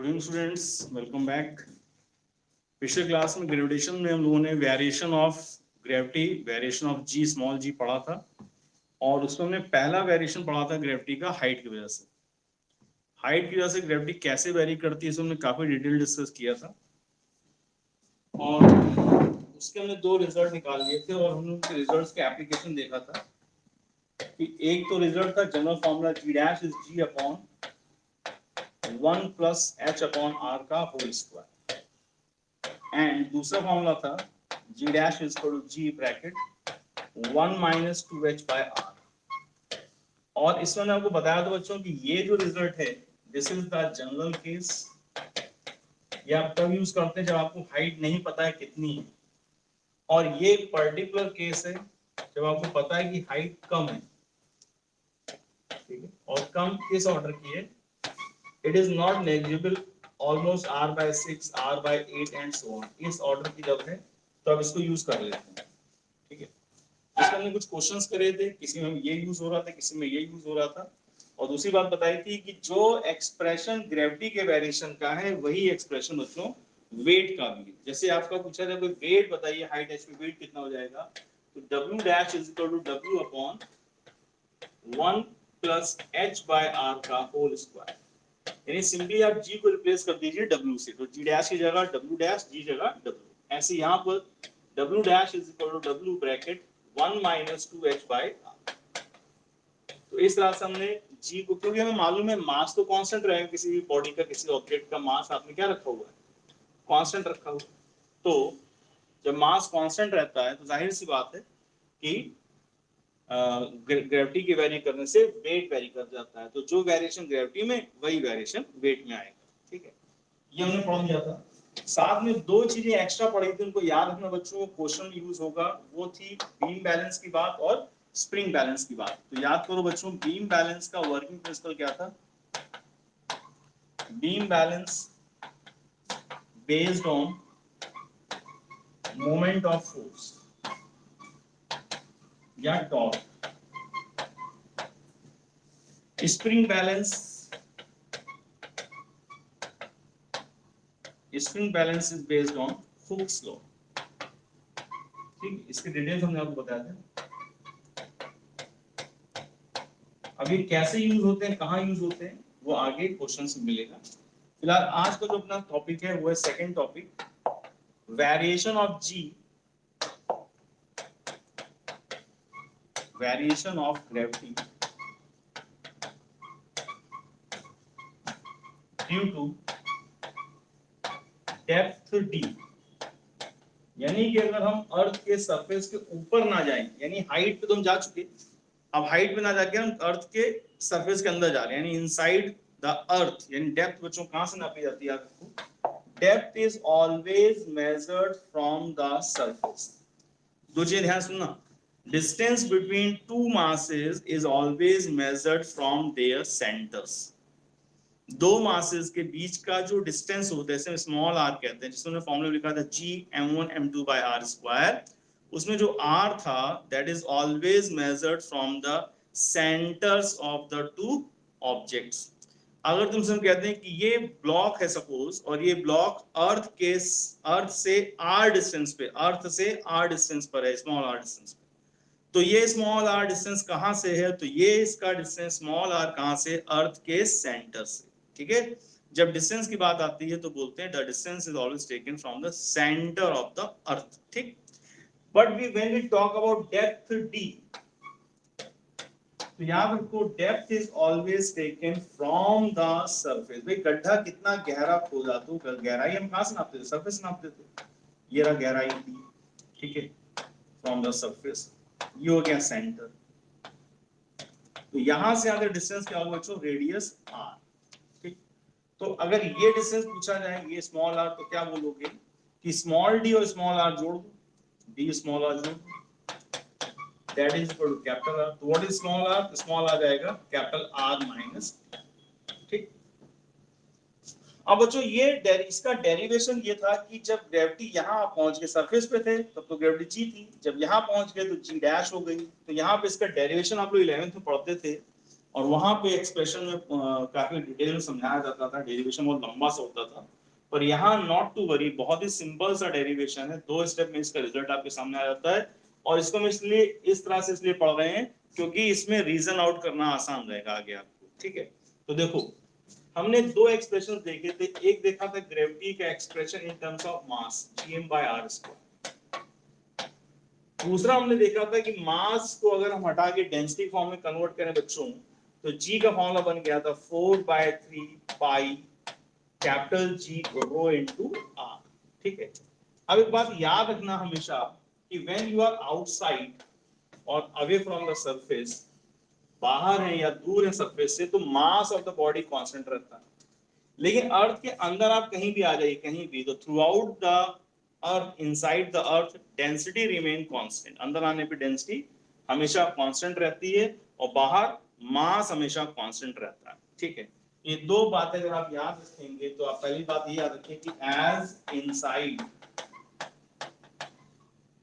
Good evening students, welcome back. पिछले class में gravitation में हम लोगों ने variation of gravity, variation of G small G पढ़ा था और उसमें हमने पहला वेरिएशन पढ़ा था ग्रेविटी का हाइट की वजह से। हाइट की वजह से ग्रेविटी कैसे वेरी करती है, इसमें हमने काफी डिटेल डिस्कस किया था और उसके हमने दो रिजल्ट निकाल लिए थे और हमने उनके रिजल्ट्स के एप्लीकेशन देखा था कि एक तो रिजल्ट था general formula G dash is G upon 1 plus H upon R का होल स्क्वायर, एंड दूसरा फॉर्मूला था g dash is equal to g bracket 1 minus 2h by r। और इसमें मैंने आपको बताया था बच्चों कि ये जो रिजल्ट है this is the general case. ये आप तब यूज करते हैं जब आपको हाइट नहीं पता है कितनी है, और ये पर्टिकुलर केस है जब आपको पता है कि हाइट कम है, ठीक है, और कम किस ऑर्डर की है, it is not negligible, almost r by 6, r by 8 and so on. इस ऑर्डर की जब है तो आप इसको यूज कर लेते हैं, ठीक है। इसमें हमने कुछ क्वेश्चंस करे थे, किसी में ये यूज हो रहा था, किसी में ये यूज हो रहा था। और दूसरी बात बताई थी कि जो एक्सप्रेशन ग्रेविटी के वेरिएशन का है वही एक्सप्रेशन बच्चों वेट का भी है। जैसे आपका पूछा जाए कोई वेट बताइए, हाइट h पे वेट कितना हो जाएगा, तो w dash is equal to w upon 1 plus h by r का होल स्क्वायर। यानी सिंपली आप g को रिप्लेस कर दीजिए w से, तो g डैश की जगह w डैश, g जगह w। ऐसे यहाँ पर w dash is equal to w bracket 1 minus 2h by r। तो इस तरह से हमने g को, क्योंकि हमें मालूम है मास तो कांस्टेंट रहेगा, किसी भी बॉडी का, किसी ऑब्जेक्ट का मास आपने क्या रखा हुआ है, कांस्टेंट रखा हुआ। तो जब मास कांस्टेंट रहता है तो जाहिर सी बात है कि ग्रेविटी के वेरी करने से वेट वेरी कर जाता है, तो जो वेरिएशन ग्रेविटी में वही वेरिएशन वेट में आएगा, ठीक है। ये हमने पढ़ लिया था। साथ में दो चीजें एक्स्ट्रा पढ़ी थी, उनको याद रखना बच्चों, क्वेश्चन यूज होगा। वो थी बीम बैलेंस की बात और स्प्रिंग बैलेंस की बात। तो याद करो बच्चों, बीम बैलेंस का वर्किंग प्रिंसिपल क्या था, beam balance based on moment of force या torque. Spring balance, spring balance is based on Hooke's law, ठीक। इसके डिटेल्स हमने आपको बताया था। अब ये कैसे यूज होते हैं, कहाँ यूज होते हैं, वो आगे क्वेश्चन से मिलेगा। फिलहाल आज का जो अपना टॉपिक है वो है second topic, variation of G, variation of gravity due to depth D. यानी कि अगर हम अर्थ के सरफेस के ऊपर ना जाएं, यानी हाइट पे तो हम जा चुके, अब हाइट पे ना जाके हम अर्थ के सरफेस के अंदर जा रहे हैं, यानी इनसाइड द अर्थ। यानी डेप्थ बच्चों कहां से नापी जाती है आपको, depth is always measured from the surface. दो चीजें ध्यान सुनना, distance between two masses is always measured from there centres. दो मासेस के बीच का जो डिस्टेंस होता है, जैसे स्मॉल आर कहते हैं, जिसमें फॉर्मूला लिखा था g m1 m2 by r square, उसमें जो r था that is always measured from the centres of the two objects. अगर तुमसे हम कहते हैं कि ये ब्लॉक है सपोज, और ये ब्लॉक अर्थ से r डिस्टेंस पे, अर्थ से r डिस्टेंस पर है, स्मॉल r डिस्टेंस पे, तो ये स्मॉल r डिस्टेंस कहां से है, तो ये इसका डिस्टेंस स्मॉल r कहां से, अर्थ के सेंटर से, ठीक है। जब डिस्टेंस की बात आती है तो बोलते हैं the distance is always taken from the centre of the earth, ठीक। But when we talk about depth D, तो याद रखो depth is always taken from the surface. भाई गड्ढा कितना गहरा खोदा, तो गहराई हम कहां से नापते थे, सरफेस से नापते थे। ये रहा गहराई डी, ठीक है, फ्रॉम द सरफेस। ये हो गया सेंटर। तो यहां से अगर डिस्टेंस क्या होगा बच्चों, रेडियस आर, ठीक। तो अगर ये डिस्टेंस पूछा जाए, ये स्मॉल आर, तो क्या बोलोगे कि स्मॉल डी और स्मॉल आर जोड़ दो, डी स्मॉल आर जोड़ दो, that is equal to capital R. तो what is small R, small आ जाएगा कैपिटल आर माइनस, ठीक। अब बच्चों ये इसका डेरिवेशन ये था कि जब ग्रेविटी यहाँ पहुंच के सरफेस पे थे तब तो ग्रेविटी जी थी, जब यहाँ पहुंच गए तो जी डैश हो गई। तो यहाँ पे इसका डेरिवेशन आप लोग 11th में पढ़ते थे और वहां पे एक्सप्रेशन में काफी डिटेल में समझाया जाता था, डेरिवेशन बहुत लंबा सा होता था। पर यहाँ नॉट टू वरी, बहुत ही सिंपल सा डेरिवेशन है, 2 स्टेप में इसका रिजल्ट आपके सामने आ जाता है। और इसको हम इसलिए इस तरह से इसलिए पढ़ रहे हैं क्योंकि इसमें रीजन आउट करना आसान रहेगा आगे आपको, ठीक है। तो देखो, हमने 2 एक्सप्रेशन देखे थे। एक देखा था ग्रेविटी का expression in terms of mass, gm/r²। दूसरा हमने देखा था कि मास को अगर हम हटा के डेंसिटी फॉर्म में कन्वर्ट करें बच्चों, तो जी का फॉर्मूला बन गया था 4/3 pi capital G rho into R, ठीक है। अब एक बात याद रखना हमेशा कि व्हेन यू आर आउटसाइड और अवे फ्रॉम द सरफेस, बाहर है या दूर है सरफेस से, तो mass of the body constant रहता है। लेकिन अर्थ के अंदर आप कहीं भी आ जाइए, कहीं भी, तो through out the earth, inside the earth, density remain constant. अंदर आने पे डेंसिटी हमेशा कांस्टेंट रहती है और बाहर मास हमेशा कांस्टेंट रहता है, ठीक है। ये 2 बातें अगर आप याद रखेंगे तो आप पहली बात ये याद रखें कि एज इनसाइड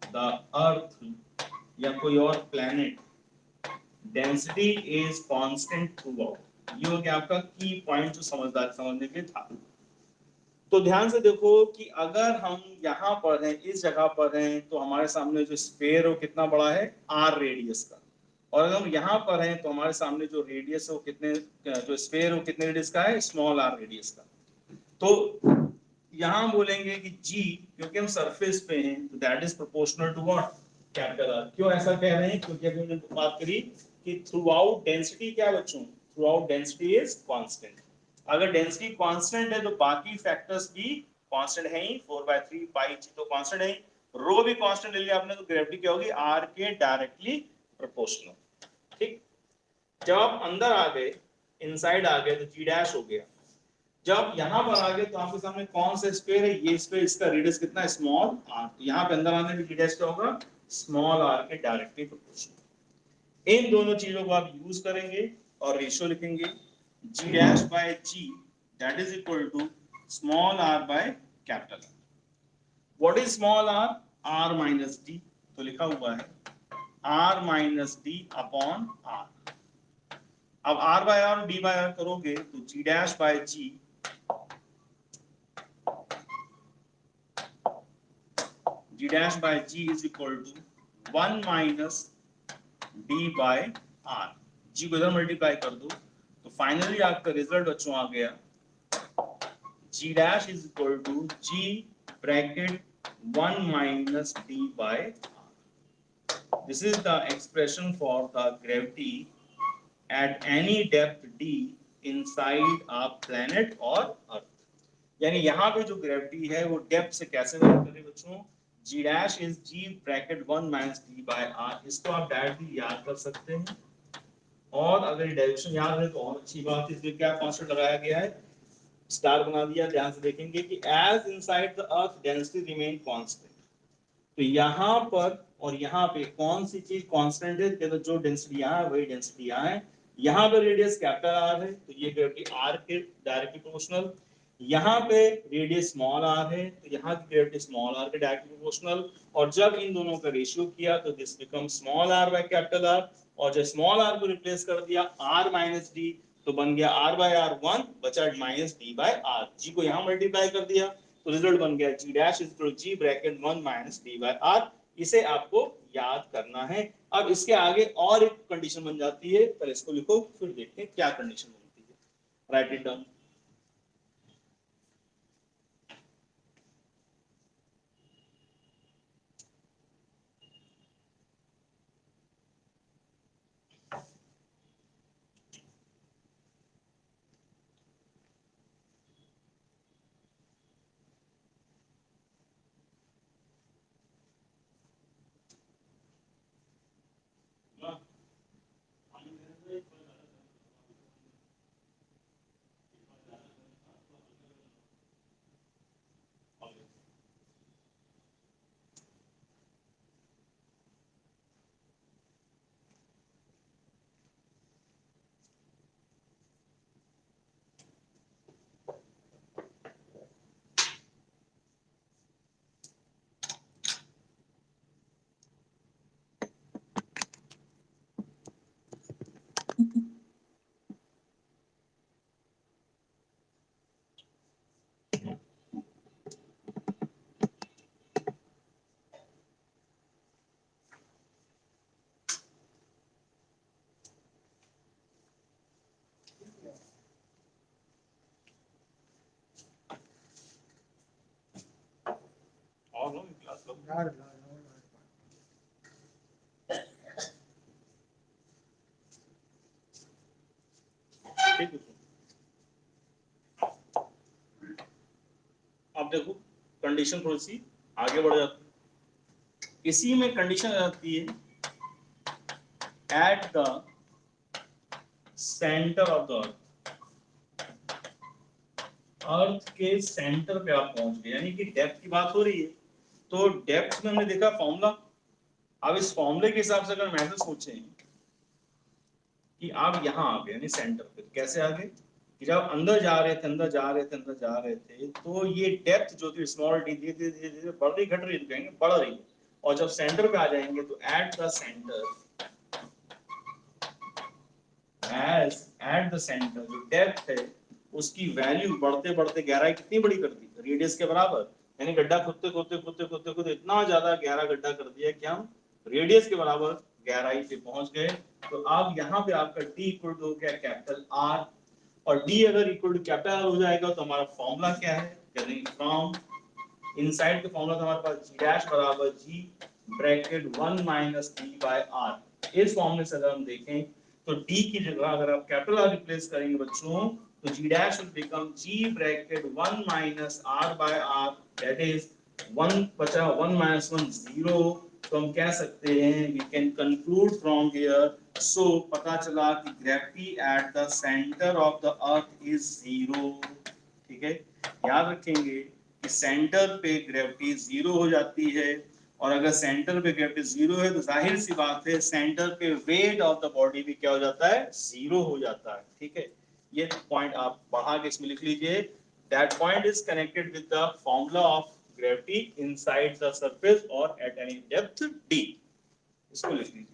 द अर्थ या कोई और planet, density is constant through out. ये हो गया आपका की पॉइंट जो समझदार समझने के था। तो ध्यान से देखो कि अगर हम यहाँ पर हैं, इस जगह पर हैं, तो हमारे सामने जो स्फीयर है वो कितना बड़ा है, आर रेडियस का। और अगर हम यहाँ पर हैं तो हमारे सामने जो रेडियस है वो कितने, जो स्फीयर है वो कितने रेडियस का है, स्मॉल आर रेडियस का। तो यहाँ हम बोलेंगे कि जी, क्योंकि हम सरफेस पे हैं, तो that is proportional to what, capital R. क्यों ऐसा कह रहे हैं, क्योंकि अभी हमने बात करी कि थ्रू आउट डेंसिटी क्या बच्चों, through out density is constant. अगर डेंसिटी कांस्टेंट है तो बाकी फैक्टर्स भी कांस्टेंट है ही, 4/3 पाई जी तो कांस्टेंट है ही, रो भी कांस्टेंट ले लिया आपने, तो ग्रेविटी क्या होगी, आर के डायरेक्टली प्रोपोर्शनल, ठीक। जब आप अंदर आ गए, इनसाइड आ गए, तो जी डैश हो गया। जब यहां पर आ गए तो आपके सामने कौन सा स्फीयर है, ये स्फीयर, इसका रेडियस कितना है, स्मॉल आर। तो यहाँ पे अंदर आने में जी डैश क्या होगा, स्मॉल आर के डायरेक्टली प्रोपोर्शनल। इन दोनों चीजों को आप यूज करेंगे और रेशियो लिखेंगे, G dash by G that is equal to small R by capital R. What is small R, R minus D. तो लिखा हुआ है R minus D upon R. अब R by R D by R करोगे तो G dash by G, g dash by g is equal to 1 minus d by r। g को इधर multiply कर दो तो फाइनली आपका रिजल्ट बच्चों आ गया, g dash is equal to g bracket 1 minus d by r। This is the expression for the gravity at any depth d inside a planet or earth। यानी यहाँ पे जो ग्रेविटी है वो डेप्थ से कैसे वर्क करे बच्चों, G dash is G bracket 1 minus D by R. इसको आप डायरेक्टली याद कर सकते हैं, और अगर डायरेक्शन याद है तो और अच्छी बात है। इसलिए क्या कांस्टेंट लगाया गया है, स्टार बना दिया। ध्यान से देखेंगे कि as inside the earth density remain constant. तो यहाँ पर और यहाँ पे कौन सी चीज कांस्टेंट है, तो जो डेंसिटी यहाँ है वही डेंसिटी यहाँ है। यहाँ पे रेडियस कैपिटल आर है तो ये ग्रेविटी आर के डायरेक्टली प्रोपोर्शनल। यहाँ पे रेडियस स्मॉल आर है तो यहाँ की ग्रेविटी स्मॉल आर के डायरेक्टली प्रोपोर्शनल। और जब इन दोनों का रेशियो किया तो this become small R by capital R. और जब स्मॉल आर को रिप्लेस कर दिया आर माइनस डी, तो बन गया आर बाय आर 1 बचा minus D by R. G को यहाँ मल्टीप्लाई कर दिया तो रिजल्ट बन गया G dash is equal to G bracket 1 minus D by R. इसे आपको याद करना है। अब इसके आगे और एक कंडीशन बन जाती है, पर इसको लिखो फिर देखें क्या कंडीशन बनती है। Right it down. ठीक है, अब देखो कंडीशन थोड़ी सी आगे बढ़ जाती है। इसी में कंडीशन आ जाती है eight the centre of the अर्थ के सेंटर पे आप पहुंच गए, यानी कि डेप्थ की बात हो रही है। तो डेप्थ में हमने देखा फॉर्मूला। अब इस फॉर्मूले के हिसाब से अगर मैथड सोचें कि आप यहाँ आ गए यानी सेंटर पे, तो कैसे आ गए कि जब अंदर जा रहे थे अंदर जा रहे थे अंदर जा रहे थे, तो ये डेप्थ जो थी स्मॉल डी धीरे धीरे धीरे धीरे बढ़ रही घट रही, तो कहेंगे बढ़ रही है। और जब सेंटर पे आ जाएंगे तो at the centre, as at the centre जो डेप्थ है उसकी वैल्यू बढ़ते बढ़ते गहराई कितनी बड़ी कर दी, रेडियस के बराबर। यानी गड्ढा खोदते खोदते खोदते खोदते खोदते इतना ज्यादा गहरा गड्ढा कर दिया कि हम रेडियस के बराबर गहराई पे पहुंच गए। तो अब यहाँ पे आपका d इक्वल टू हो गया कैपिटल R, और d अगर इक्वल टू कैपिटल R हो जाएगा तो हमारा फॉर्मूला क्या है, यानी फ्रॉम इनसाइड का फॉर्मूला हमारे पास g डैश बराबर g bracket 1 minus d by r। इस फॉर्मूले से अगर हम देखें तो d की जगह अगर आप कैपिटल R रिप्लेस करेंगे बच्चों, तो g dash will become g bracket 1 minus r by r, that is 1 बचा 1 माइनस 1 0। तो हम कह सकते हैं we can conclude from here, so पता चला कि gravity at the centre of the earth is 0। ठीक है, याद रखेंगे कि सेंटर पे ग्रेविटी 0 हो जाती है, और अगर सेंटर पे ग्रेविटी 0 है तो जाहिर सी बात है सेंटर पे वेट ऑफ द बॉडी भी क्या हो जाता है, 0 हो जाता है। ठीक है, ये पॉइंट आप बढ़ा के इसमें लिख लीजिए, that point is connected with the formula of gravity inside the surface और एट एनी डेप्थ d। इसको लिख लीजिए।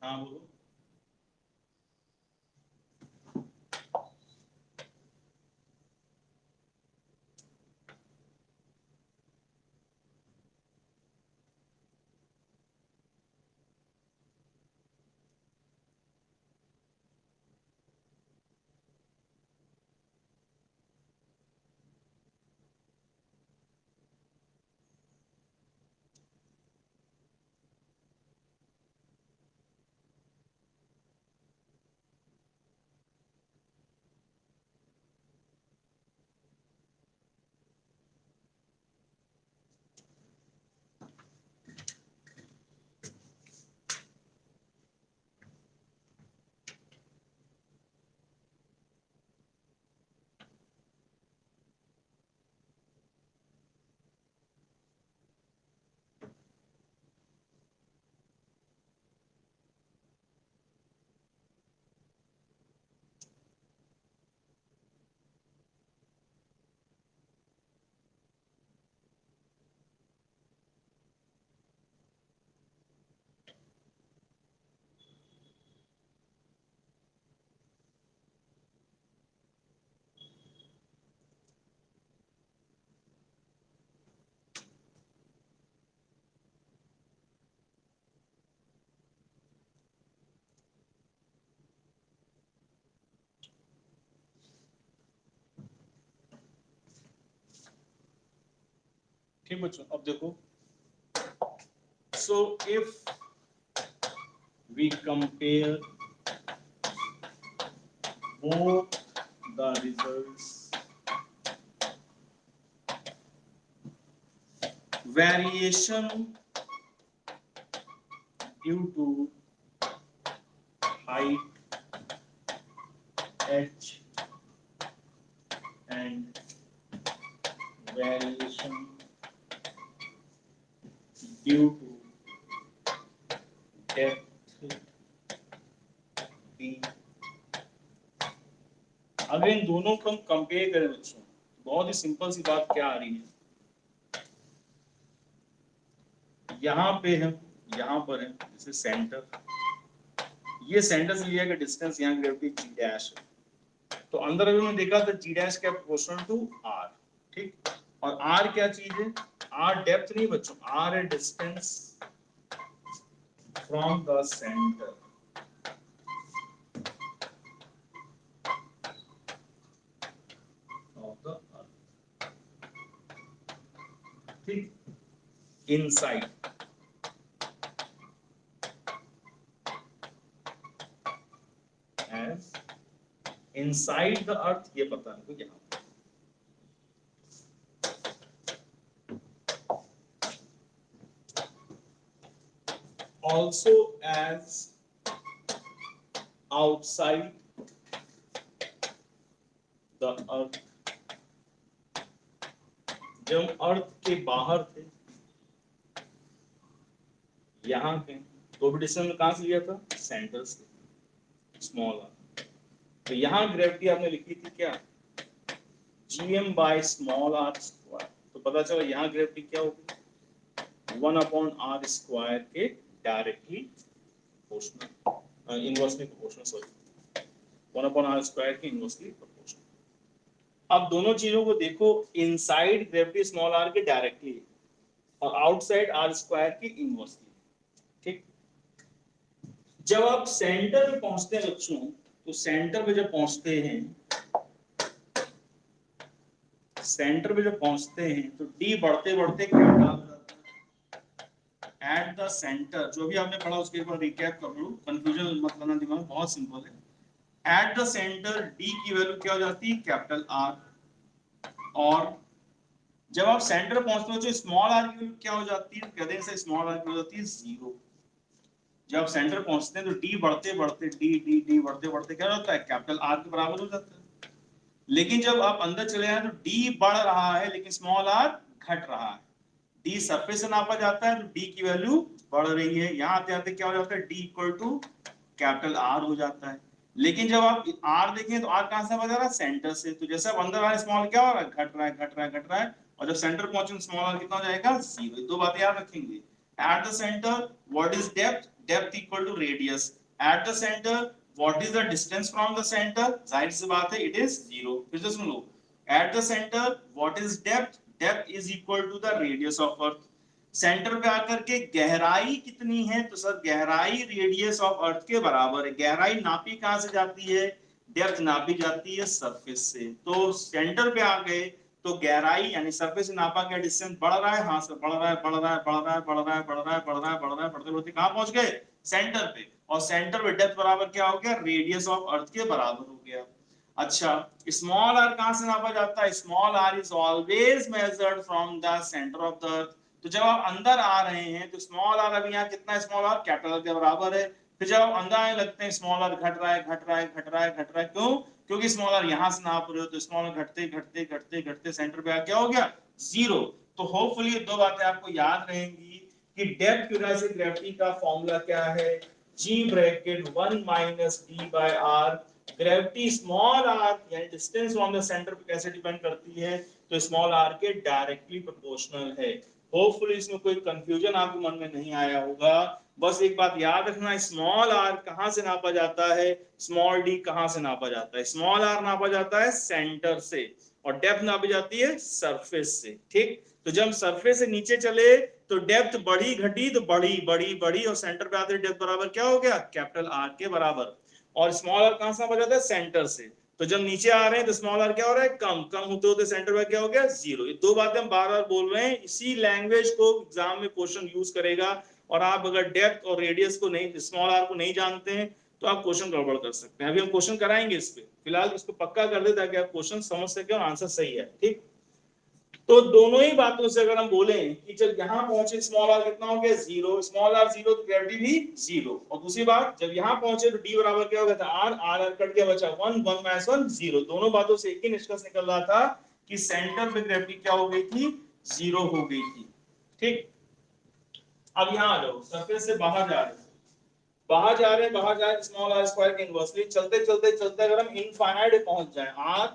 हाँ बोलो। ठीक बच्चों, अब देखो, so if we compare both the results, variation due to height h and variation due to depth अगर इन दोनों को हम कंपेयर करें बच्चों, बहुत ही सिंपल सी बात क्या आ रही है, यहाँ पे है, यहाँ पर है, जैसे सेंटर, ये सेंटर से लिया गया डिस्टेंस यहाँ ग्रेविटी जी डैश है, तो अंदर अगर मैंने देखा तो जी डैश क्या प्रोपोर्शनल टू आर, ठीक, और आर क्या चीज है, आर डेप्थ नहीं बच्चों, आर है distance from the centre of the earth, ठीक, inside, as inside the earth, ये पता है यहाँ also as outside the earth, जब अर्थ के बाहर थे, यहाँ पे तो भी डिस्टेंस कहां से लिया था, सेंटर से, स्मॉल आर, तो यहाँ ग्रेविटी आपने लिखी थी क्या, gm by small r square, तो पता चला यहाँ ग्रेविटी क्या होगी, 1/r स्क्वायर के directly proportional, inversely proportional, sorry 1/r square के इनवर्सली प्रोपोर्शनल। अब दोनों चीजों को देखो, इनसाइड ग्रेविटी स्मॉल आर के डायरेक्टली और आउटसाइड आर स्क्वायर के इनवर्सली, ठीक। जब आप सेंटर पे पहुंचते हैं बच्चों, तो सेंटर पे जब पहुंचते हैं, सेंटर पे जब पहुंचते हैं तो डी बढ़ते बढ़ते क्या हो जाता है, एट द सेंटर, जो भी आपने पढ़ा उसके ऊपर रिकैप कर लो, कंफ्यूजन मत लेना दिमाग, बहुत सिंपल है। एट द सेंटर डी की वैल्यू क्या हो जाती है, कैपिटल आर, और जब आप सेंटर पहुंचते हो तो स्मॉल आर की वैल्यू क्या हो जाती है, कहते हैं स्मॉल आर की हो जाती है 0। जब आप सेंटर पहुंचते हैं तो डी बढ़ते बढ़ते डी बढ़ते बढ़ते क्या होता है, कैपिटल आर के बराबर हो जाता है। लेकिन जब आप अंदर चले आए तो डी बढ़ रहा है लेकिन स्मॉल आर घट रहा है, डी सरफेस से नापा जाता है तो डी की वैल्यू बढ़ रही है, यहाँ आते आते क्या हो जाता है, d equal to capital r हो जाता है। लेकिन जब आप आर देखें तो आर कहां से बजा रहा है, सेंटर से, तो जैसे आप अंदर आ रहे स्मॉल क्या हो रहा है, घट रहा है घट रहा है घट रहा है, और जब सेंटर पहुंचे स्मॉल आर कितना हो जाएगा, 0। दो बातें याद रखेंगे, at the centre what is depth, depth equal to radius, at the centre what is the distance from the centre, जाहिर सी बात है इट इज 0। फिर से सुन लो, at the centre what is depth, depth is equal to the radius of earth, centre पे आकर के गहराई कितनी है, तो सर गहराई रेडियस ऑफ अर्थ के बराबर है। गहराई नापी कहां से जाती है, डेप्थ नापी जाती है सरफेस से, तो सेंटर पे आ गए तो गहराई यानी सरफेस से नापा गया डिस्टेंस बढ़ रहा है, हाँ सर बढ़ रहा है बढ़ रहा है बढ़ रहा है बढ़ रहा है बढ़ रहा है बढ़ रहा है बढ़ रहा है, बढ़ते बढ़ते कहां पहुंच गए, सेंटर पे, और सेंटर पे डेप्थ बराबर क्या हो गया, रेडियस ऑफ अर्थ के बराबर हो गया। अच्छा, स्मॉल आर कहां से नापा जाता है, small r is always measured from the centre of the earth, तो जब आप अंदर आ रहे हैं तो स्मॉल आर अभी यहाँ कितना है, स्मॉल आर कैपिटल के बराबर है, फिर जब आप अंदर आने लगते हैं स्मॉल आर घट रहा है घट रहा है घट रहा है घट रहा है, क्यों, क्योंकि स्मॉल आर यहाँ से नाप रहे हो, तो स्मॉल आर घटते घटते घटते घटते सेंटर पे आ क्या हो गया, 0। तो होपफुली दो बातें आपको याद रहेंगी कि डेप्थ की वजह से ग्रेविटी का फॉर्मूला क्या है, G bracket 1 minus D by r, gravity small r यानी डिस्टेंस फ्रॉम द सेंटर पे कैसे डिपेंड करती है, तो स्मॉल आर के डायरेक्टली प्रोपोर्शनल है। होपफुली इसमें कोई कंफ्यूजन आपको मन में नहीं आया होगा। बस एक बात याद रखना, स्मॉल आर कहां से नापा जाता है, स्मॉल डी कहां से नापा जाता है, स्मॉल आर नापा जाता है सेंटर से और डेप्थ नापी जाती है सरफेस से, ठीक। तो जब सरफेस से नीचे चले तो डेप्थ बढ़ी घटी तो बढ़ी बढ़ी बढ़ी, और सेंटर पे आते डेप्थ बराबर क्या हो गया, कैपिटल आर के बराबर, और स्मॉल आर कहां से नापा जाता है, सेंटर से, तो जब नीचे आ रहे हैं तो स्मॉल आर क्या हो रहा है, कम कम होते होते सेंटर पे क्या हो गया, 0। ये दो बातें हम बार बार बोल रहे हैं, इसी लैंग्वेज को एग्जाम में क्वेश्चन यूज करेगा, और आप अगर डेप्थ और रेडियस को नहीं, स्मॉल आर को नहीं जानते हैं तो आप क्वेश्चन गड़बड़ कर सकते हैं। अभी हम क्वेश्चन कराएंगे इस पे, फिलहाल इसको पक्का कर दे ताकि आप क्वेश्चन समझ सके और आंसर सही है, ठीक। तो दोनों ही बातों से अगर हम बोले कि जब यहां पहुंचे स्मॉल आर कितना हो गया, 0, स्मॉल आर 0 तो ग्रेविटी भी 0, और दूसरी बात जब यहां पहुंचे तो डी बराबर क्या हो गया था, आर, आर कट गया बचा 1, 1 माइनस 1 0। दोनों बातों से एक ही निष्कर्ष निकल रहा था कि सेंटर पे ग्रेविटी क्या हो गई थी, 0 हो गई थी, ठीक। अब यहां आ जाओ, सरफेस से बाहर जा रहे हैं, बाहर जा रहे हैं स्मॉल आर स्क्वायर के इनवर्सली, चलते चलते चलते अगर हम इनफाइनाइट पे पहुंच जाए, आर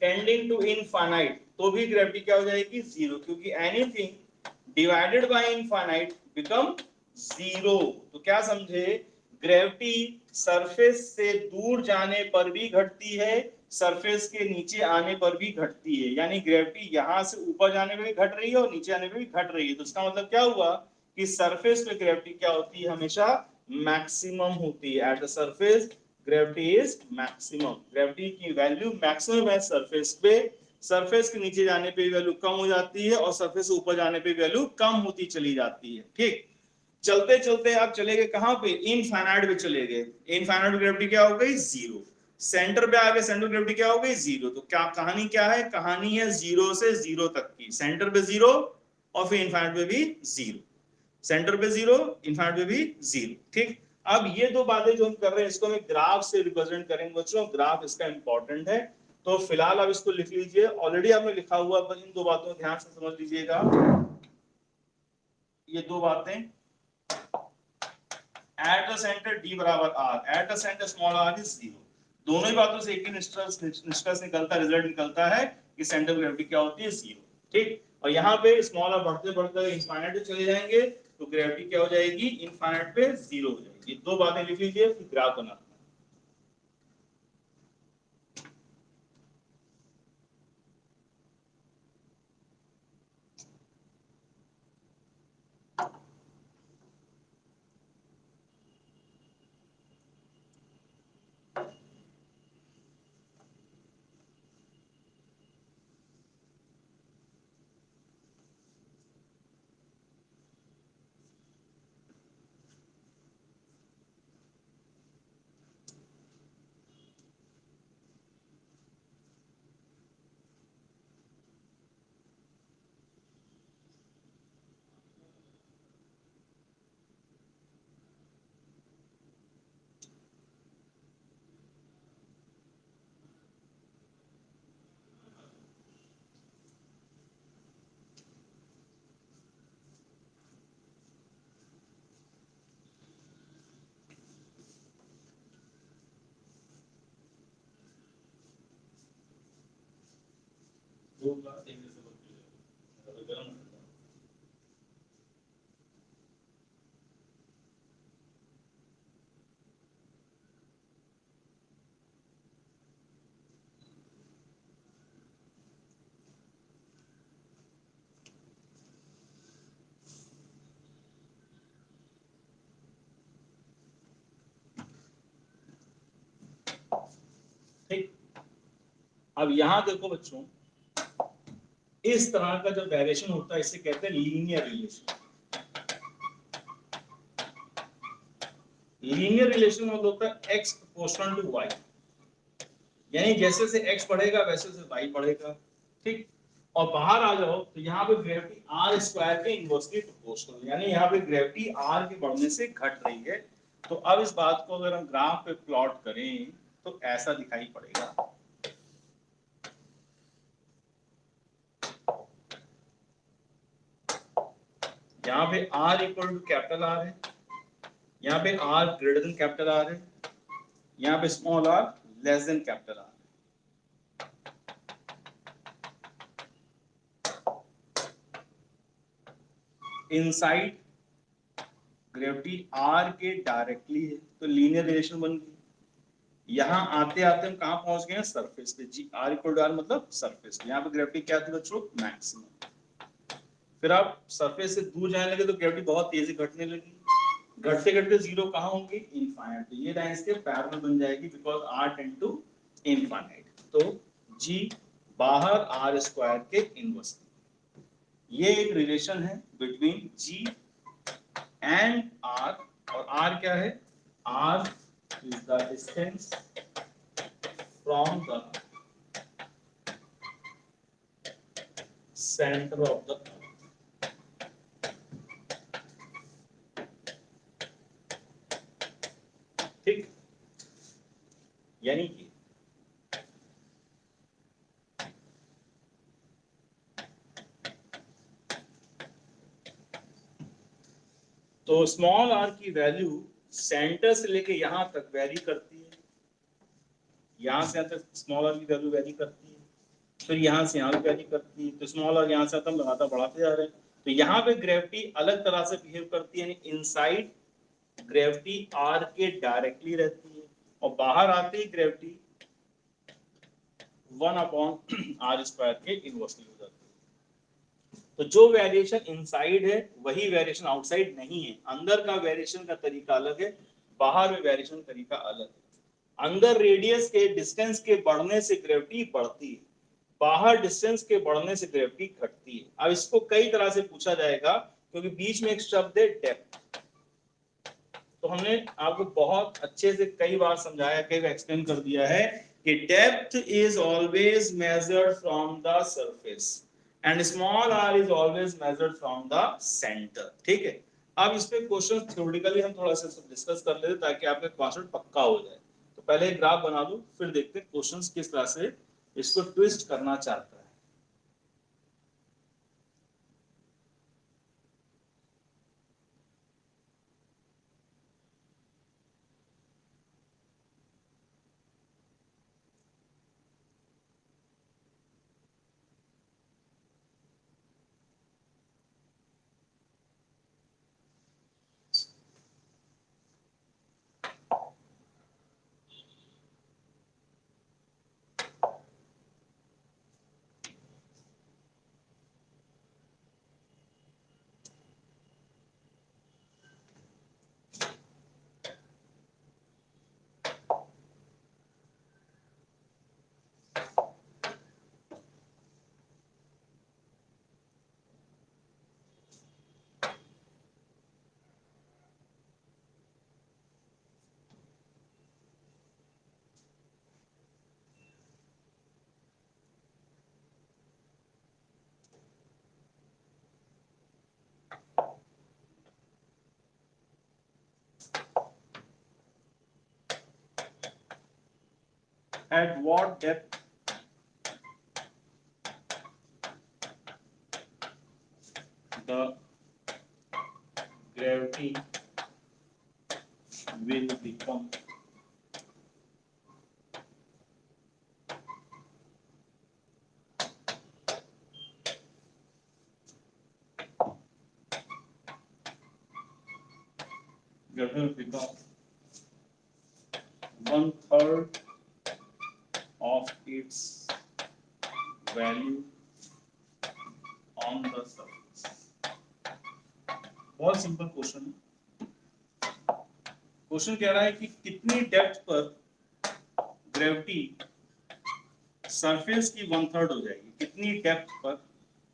टेंडिंग टू इनफाइनाइट, तो भी ग्रेविटी क्या हो जाएगी? जीरो, क्योंकि anything divided by infinite become zero. तो क्या समझे? ग्रेविटी सरफेस से दूर जाने पर भी घटती है, सरफेस के नीचे आने पर भी घटती है। यानी ग्रेविटी यहां से ऊपर जाने पे भी घट रही है और नीचे आने पे भी घट रही है। तो इसका मतलब क्या हुआ कि सरफेस पे ग्रेविटी क्या होती है? हमेशा मैक्सिमम होती है। Eight the surface gravity is maximum, gravity की वैल्यू मैक्सिमम है सरफेस पे। सरफेस के नीचे जाने पे वैल्यू कम हो जाती है और सरफेस से ऊपर जाने पे वैल्यू कम होती चली जाती है। ठीक, चलते चलते आप चले गए कहां पे? इनफाइनाइट पे चले गए। इनफाइनाइट ग्रेविटी क्या हो गई? जीरो। सेंटर पे आ गए, सेंटर ग्रेविटी क्या हो गई? जीरो। तो क्या कहानी क्या है? कहानी है जीरो से जीरो तक की। सेंटर पे जीरो और फिर इनफाइनाइट पे भी जीरो, सेंटर पे जीरो, इनफाइनाइट पे भी जीरो। ठीक, अब ये दो बातें जो हम कर रहे हैं इसको हम ग्राफ से रिप्रेजेंट करेंगे बच्चों। ग्राफ इसका इंपॉर्टेंट है, तो फिलहाल आप इसको लिख लीजिए। ऑलरेडी आपने लिखा हुआ, पर इन दो बातों को ध्यान से समझ लीजिएगा। ये दो बातें, एट द सेंटर डी बराबर r, at the centre small r is zero. दोनों ही बातों से एक ही निष्कर्ष निकलता, रिजल्ट निकलता है कि सेंटर ग्रेविटी क्या होती है? जीरो। ठीक, और यहाँ पे स्मॉल आर बढ़ते बढ़ते इनफाइनाइट पे चले जाएंगे तो ग्रेविटी क्या हो जाएगी? इनफाइनाइट पे जीरो हो जाएगी। दो बातें लिख लीजिए, फिर ग्राफ बना। ठीक, अब यहां देखो बच्चों, इस तरह का जो वेरिएशन होता है इसे कहते हैं लीनियर रिलेशन। लीनियर रिलेशन मतलब होता है x प्रोपोर्शनल टू y, यानी जैसे से x बढ़ेगा वैसे से y बढ़ेगा। ठीक, और बाहर आ जाओ तो यहाँ पे ग्रेविटी आर स्क्वायर के इनवर्सली प्रोपोर्शनल, यानी यहाँ पे ग्रेविटी आर के बढ़ने से घट रही है। तो अब इस बात को अगर हम ग्राफ पे प्लॉट करें तो ऐसा दिखाई पड़ेगा। यहाँ पे r equal to capital r है, यहाँ पे r greater than capital r है, यहाँ पे small r less than capital r. Inside gravity r के डायरेक्टली है, तो लीनियर रिलेशन बन गई। यहाँ आते आते हम कहाँ पहुंच गए हैं? सरफेस पे। जी r इक्वल टू r मतलब सरफेस पे। यहाँ पे ग्रेविटी क्या थी बच्चों? मैक्सिमम। फिर आप सरफेस से दूर जाने लगे तो ग्रेविटी बहुत तेजी घटने लगी, घटते घटते जीरो कहाँ होंगी? इनफाइनाइट। तो ये लाइन इसके पैरेलल बन जाएगी because r tend to infinite. तो g बाहर r स्क्वायर के इनवर्स। ये एक रिलेशन है बिटवीन g एंड r, और r क्या है? r is the distance from the center of the earth। ठीक, यानी कि तो स्मॉल r की वैल्यू सेंटर से लेके यहां तक वेरी करती है, यहां से यहां तक स्मॉल आर की वैल्यू वेरी करती है, फिर यहां से यहां वेरी करती है, तो स्मॉल आर यहां से हम लगातार बढ़ाते जा रहे हैं। तो यहाँ पे ग्रेविटी अलग तरह से बिहेव करती है, यानी इनसाइड ग्रेविटी आर के डायरेक्टली रहती है, और बाहर आते ही ग्रेविटी 1/r² के इनवर्सली हो जाती है। तो जो वेरिएशन इनसाइड है वही वेरिएशन आउटसाइड नहीं है। अंदर का वेरिएशन का तरीका अलग है, बाहर में वेरिएशन का तरीका अलग है। अंदर रेडियस के डिस्टेंस के बढ़ने से ग्रेविटी बढ़ती है, बाहर डिस्टेंस के बढ़ने से ग्रेविटी घटती है। अब इसको कई तरह से पूछा जाएगा, क्योंकि बीच में एक शब्द है डेप्थ। तो हमने आपको बहुत अच्छे से कई बार समझाया, कई बार एक्सप्लेन कर दिया है कि depth is always measured from the surface and small r is always measured from the centre. ठीक है, अब इस पे क्वेश्चन थ्योरेटिकली हम थोड़ा सा डिस्कस कर लेते ताकि आपका कॉन्सेप्ट पक्का हो जाए। तो पहले एक ग्राफ बना दूं, फिर देखते हैं क्वेश्चंस किस तरह से इसको ट्विस्ट करना चाहता है। At what depth the gravity will become one third of its value on the surface। बहुत सिंपल क्वेश्चन है। क्वेश्चन कह रहा है कि कितनी डेप्थ पर ग्रेविटी सरफेस की 1/3 हो जाएगी, कितनी डेप्थ पर।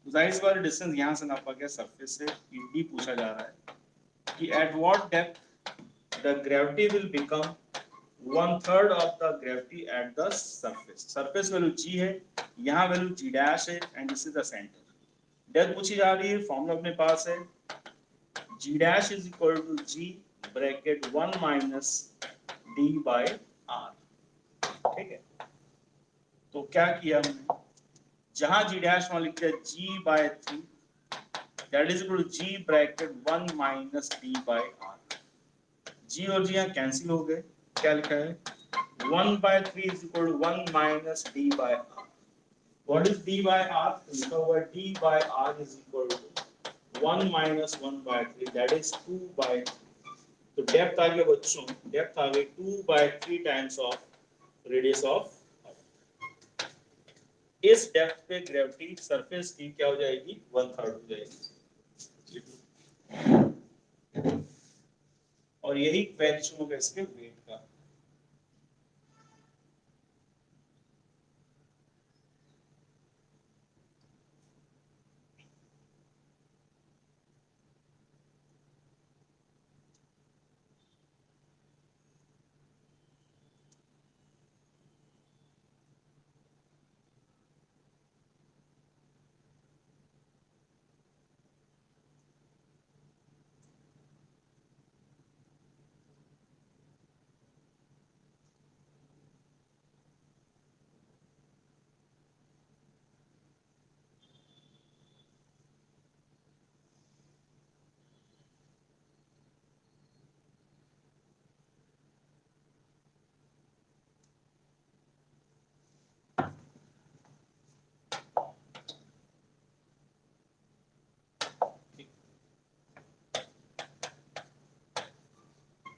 जाहिर बार डिस्टेंस यहां से नापा गया सरफेस से, डी पूछा जा रहा है कि at what depth the gravity will become 1/3 of the gravity at the surface. Surface value G है, यहाँ वैल्यू जी डैश है, and this is the centre. Depth पूछी जा रही है, फॉर्मूला अपने पास है G dash is equal to G bracket 1 minus D by R. ठीक है, तो क्या किया हमने, जहां जी डैश वहां लिख दिया G by 3, that is equal to G bracket 1 minus D by R. G और जी यहाँ कैंसिल हो गए, क्या लिखा है 1/3 is equal to 1 minus d by r। What is d by r? लिखा हुआ है d by r is equal to 1 minus 1/3, that is 2/3। तो डेप्थ आ गया बच्चों, डेप्थ आ गई 2/3 टाइम्स ऑफ रेडियस ऑफ। इस डेप्थ पे ग्रेविटी सरफेस की क्या हो जाएगी, 1/3 हो जाएगी। और यही वैल्यू होगा इसके वेट का।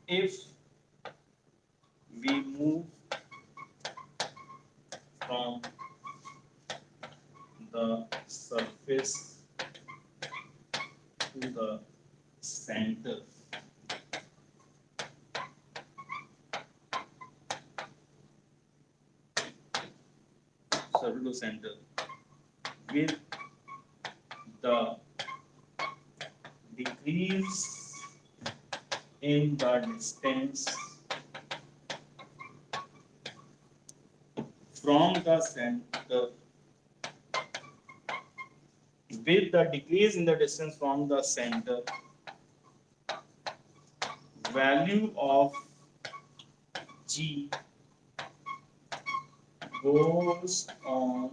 if we move from the surface to the center, with the decrease in the distance from the center, with the decrease in the distance from the center, value of G goes on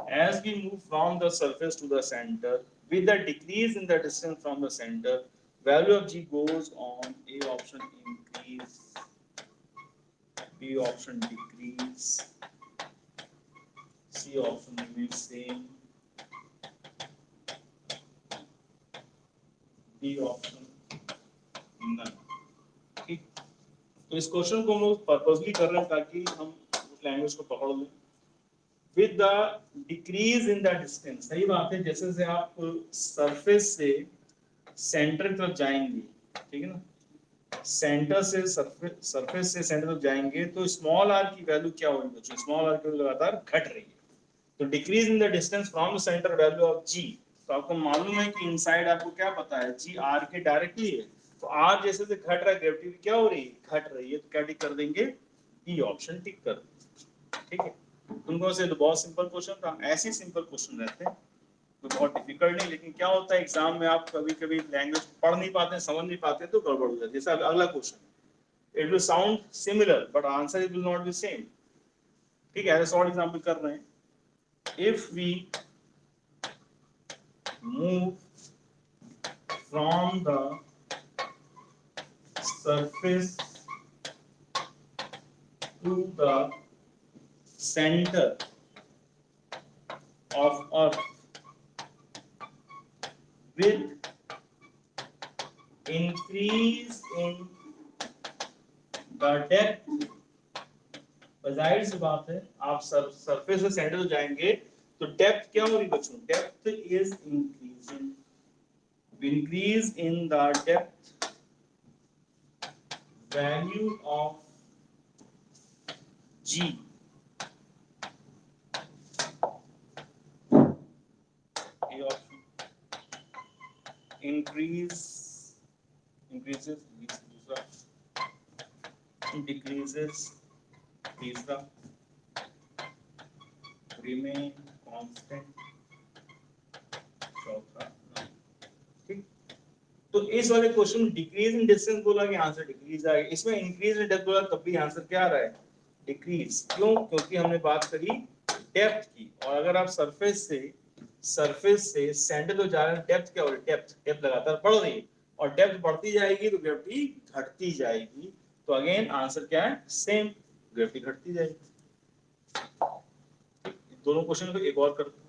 as we move from the surface to the center. With the decrease in the distance from the center, value of G goes on. A option increase, B option decrease, C option remains same, D option none. ठीक, तो इस question को हम लोग purposely कर रहे हैं ताकि हम उस लैंग्वेज को पकड़ लें। With the decrease in the distance, सही बात है, जैसे जैसे आप सरफेस से सेंटर की तरफ जाएंगे, ठीक है ना, सेंटर से सरफेस से सेंटर तक जाएंगे तो स्मॉल आर की वैल्यू क्या होगी बच्चों? स्मॉल आर की वैल्यू लगातार घट रही है, तो decrease in the distance from the centre value of G. तो आपको मालूम है कि इनसाइड आपको क्या पता है, जी आर के डायरेक्टली है, तो आर जैसे से घट रहा है, ग्रेविटी क्या हो रही है, घट रही है, तो क्या टिक कर देंगे, बी ऑप्शन टिक कर देंगे। ठीक है, तुमको से तो बहुत सिंपल क्वेश्चन था, ऐसे ही सिंपल क्वेश्चन रहते हैं, तो बहुत डिफिकल्ट नहीं। लेकिन क्या होता है एग्जाम में आप कभी कभी लैंग्वेज पढ़ नहीं पाते, समझ नहीं पाते, तो गड़बड़ हो जाती है। जैसे अगला question, it will sound similar but answer will not be same. ठीक है, ऐसे और एग्जांपल कर रहे हैं। If we move from the surface to the center of earth with increase in the depth, जाहिर सी बात है आप सरफेस से सेंटर तो जाएंगे तो डेप्थ क्या होगी बच्चों, depth is increasing, increase in the depth, value of G increases, दूसरा, decreases तीसरा, remain constant चौथा। ठीक, तो इस वाले क्वेश्चन में डिक्रीज इन डिस्टेंस बोला कि आंसर डिक्रीज आएगा, इसमें इंक्रीज इन डेप्थ बोला तब भी आंसर क्या आ रहा है, डिक्रीज। क्यों? क्योंकि हमने बात करी डेप्थ की, और अगर आप सरफेस से सेंटर तो जा रहे हैं, डेप्थ क्या हो रही है, डेप्थ लगातार बढ़ रही है, और डेप्थ बढ़ती जाएगी तो ग्रेविटी घटती जाएगी, तो अगेन आंसर क्या है, सेम, ग्रेविटी घटती जाएगी। दोनों क्वेश्चन को एक और करते हैं।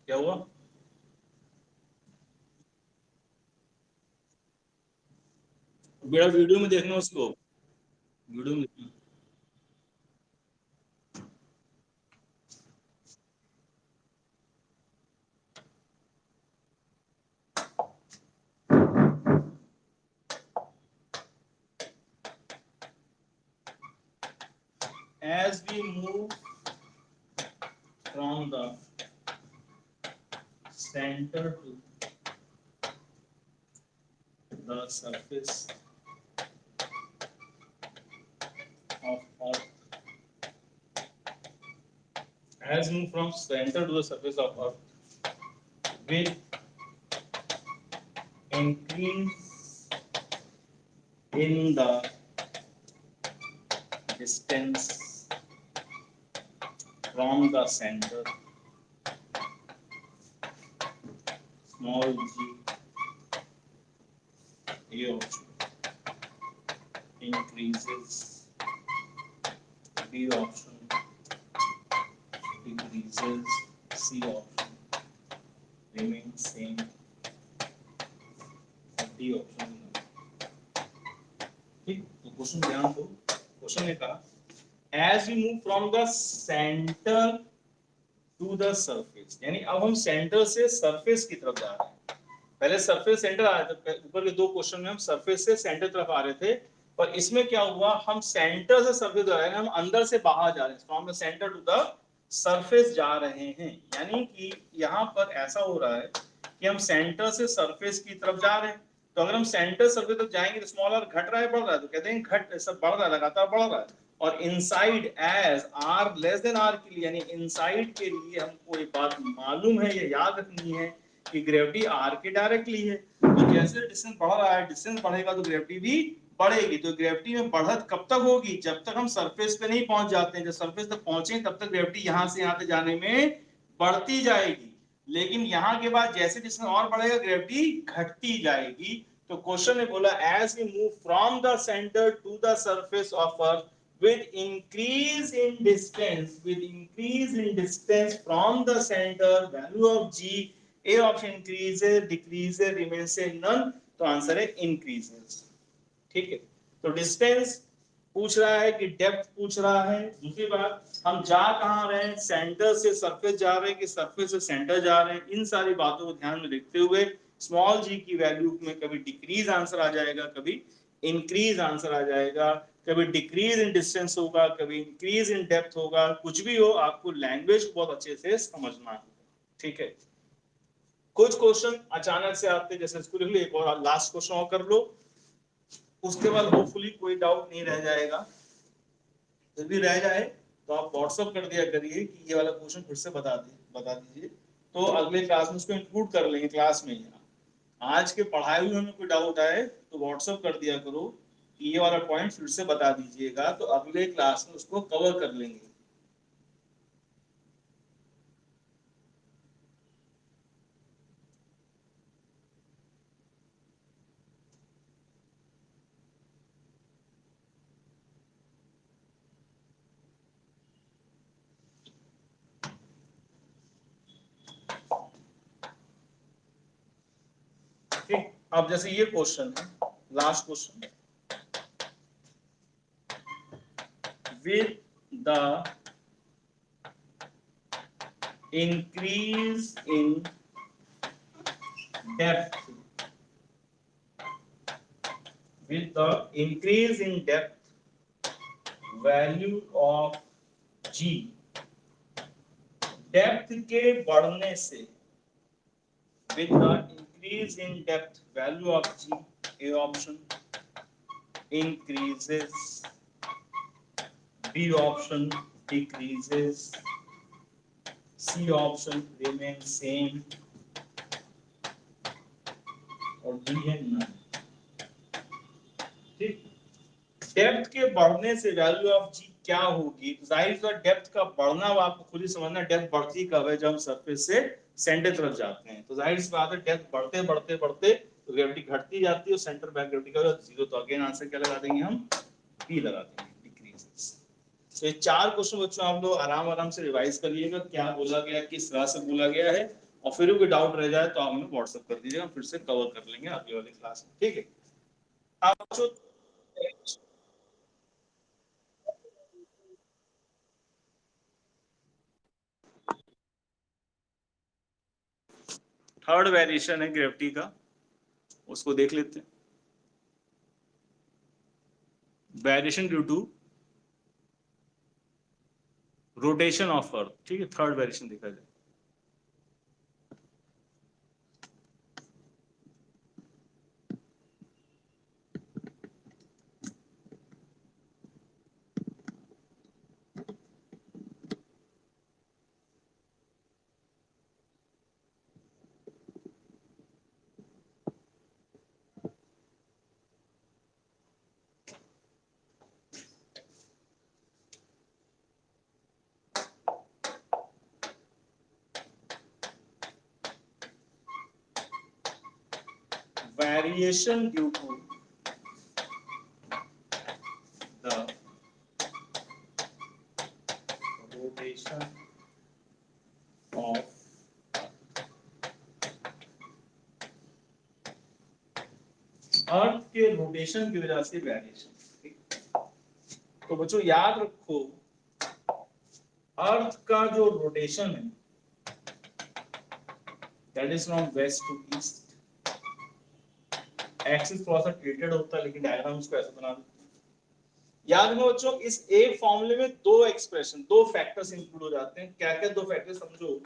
क्या हुआ, बेटा वीडियो में देखना उसको, वीडियो में देखना। As we move from the center to the surface of Earth, as we move from center to the surface of Earth, with increase in the distance from the center, small g, A option increases, B option decreases, C option remains same, D option। ठीक, तो question ध्यान दो। Question ने कहा as we move from the center to the surface, यानी अब हम centre से सरफेस की तरफ जा रहे हैं। पहले सरफेस सेंटर आ रहे थे, ऊपर के दो क्वेश्चन में हम सरफेस से सेंटर तरफ आ रहे थे, पर इसमें क्या हुआ, हम सेंटर से सरफेस जा रहे हैं, हम अंदर से बाहर जा रहे हैं, from the centre to the surface जा रहे हैं। यानी कि यहाँ पर ऐसा हो रहा है कि हम सेंटर से सरफेस की तरफ जा रहे हैं, तो अगर हम सेंटर सरफेस तक जाएंगे तो स्मॉल आर घट रहा है बढ़ रहा है, तो कहते हैं घट, सब बढ़ रहा है, लगातार बढ़ रहा है। और inside as r less than r के लिए, यानी इनसाइड के लिए हमको एक बात मालूम है, ये याद रखनी है कि ग्रेविटी आर के डायरेक्टली है, तो जैसे डिस्टेंस बढ़ रहा है, डिस्टेंस बढ़ेगा तो ग्रेविटी भी बढ़ेगी। तो ग्रेविटी में बढ़त कब तक होगी, जब तक हम सरफेस पे नहीं पहुंच जाते हैं। जब सरफेस तक पहुंचे तब तक ग्रेविटी यहां से यहां तक जाने में बढ़ती जाएगी, लेकिन यहां के बाद जैसे डिस्टेंस और बढ़ेगा ग्रेविटी घटती जाएगी। तो क्वेश्चन ने बोला as we move from the centre to the surface of earth with increase in distance from the center, value of g, A option increases, decreases, remains same, none, तो answer है increases। ठीक है, तो distance पूछ रहा है कि depth पूछ रहा है। दूसरी बात, हम जा कहां रहे हैं, सेंटर से सरफेस जा रहे हैं कि सरफेस से सेंटर जा रहे हैं, इन सारी बातों को ध्यान में रखते हुए स्मॉल जी की वैल्यू में कभी डिक्रीज आंसर आ जाएगा, कभी इंक्रीज आंसर आ जाएगा, कभी डिक्रीज इन डिस्टेंस होगा, कभी इंक्रीज इन डेप्थ होगा, कुछ भी हो आपको लैंग्वेज बहुत अच्छे से समझना है। ठीक है, कुछ क्वेश्चन अचानक से आते हैं, जैसे इसको लिख लो, एक और लास्ट क्वेश्चन और कर लो, उसके बाद होपफुली कोई डाउट नहीं रह जाएगा। फिर भी रह जाए तो आप व्हाट्सएप कर दिया करिए कि ये वाला क्वेश्चन फिर से बता दीजिए, तो अगले क्लास में उसको इंक्लूड कर लेंगे क्लास में ही। आज के पढ़ाई हुए में कोई डाउट आए तो व्हाट्सएप कर दिया करो कि ये वाला पॉइंट फिर से बता दीजिएगा, तो अगले क्लास में उसको कवर कर लेंगे। ठीक, अब जैसे ये क्वेश्चन है, last question, with the increase in depth, with the increase in depth, value of g, depth के बढ़ने से, with the increase in depth, value of g, A option increases, B option decreases, C option remains same, और D है none। ठीक, depth के बढ़ने से value of जी क्या होगी, जाहिर सा डेप्थ का बढ़ना आपको खुद ही समझना, डेप्थ बढ़ती कब है, जब हम सरफेस से सेंटर तरफ जाते हैं, तो जाहिर सी बात है डेप्थ बढ़ते बढ़ते बढ़ते तो ग्रेविटी घटती जाती है, और सेंटर बैक ग्रेविटी का जीरो, तो अगेन आंसर क्या लगा देंगे हम, बी लगा देंगे, डिक्रीजेस। तो ये चार क्वेश्चन बच्चों आप लोग आराम आराम से रिवाइज करिएगा, क्या बोला गया, किस तरह से बोला गया है, और फिर कोई डाउट रह जाए तो आप हमें व्हाट्सएप कर दीजिएगा, फिर से कवर कर लेंगे अगले वाली क्लास में। ठीक है, अब जो थर्ड वेरिएशन है ग्रेविटी का, उसको देख लेते हैं। Variation due to rotation of earth, ठीक है, थर्ड वेरिएशन देखा जाए। Variation due to the rotation of अर्थ के रोटेशन की वजह से वेरिएशन। तो बच्चों याद रखो, अर्थ का जो रोटेशन है that is from west to east, axis थोड़ा सा टिल्टेड होता है लेकिन डायग्राम इसको ऐसे बना देते हैं। याद रखो बच्चों, इस एक फॉर्मूले में दो एक्सप्रेशन, दो फैक्टर्स इंक्लूड हो जाते हैं। क्या क्या दो फैक्टर्स समझो,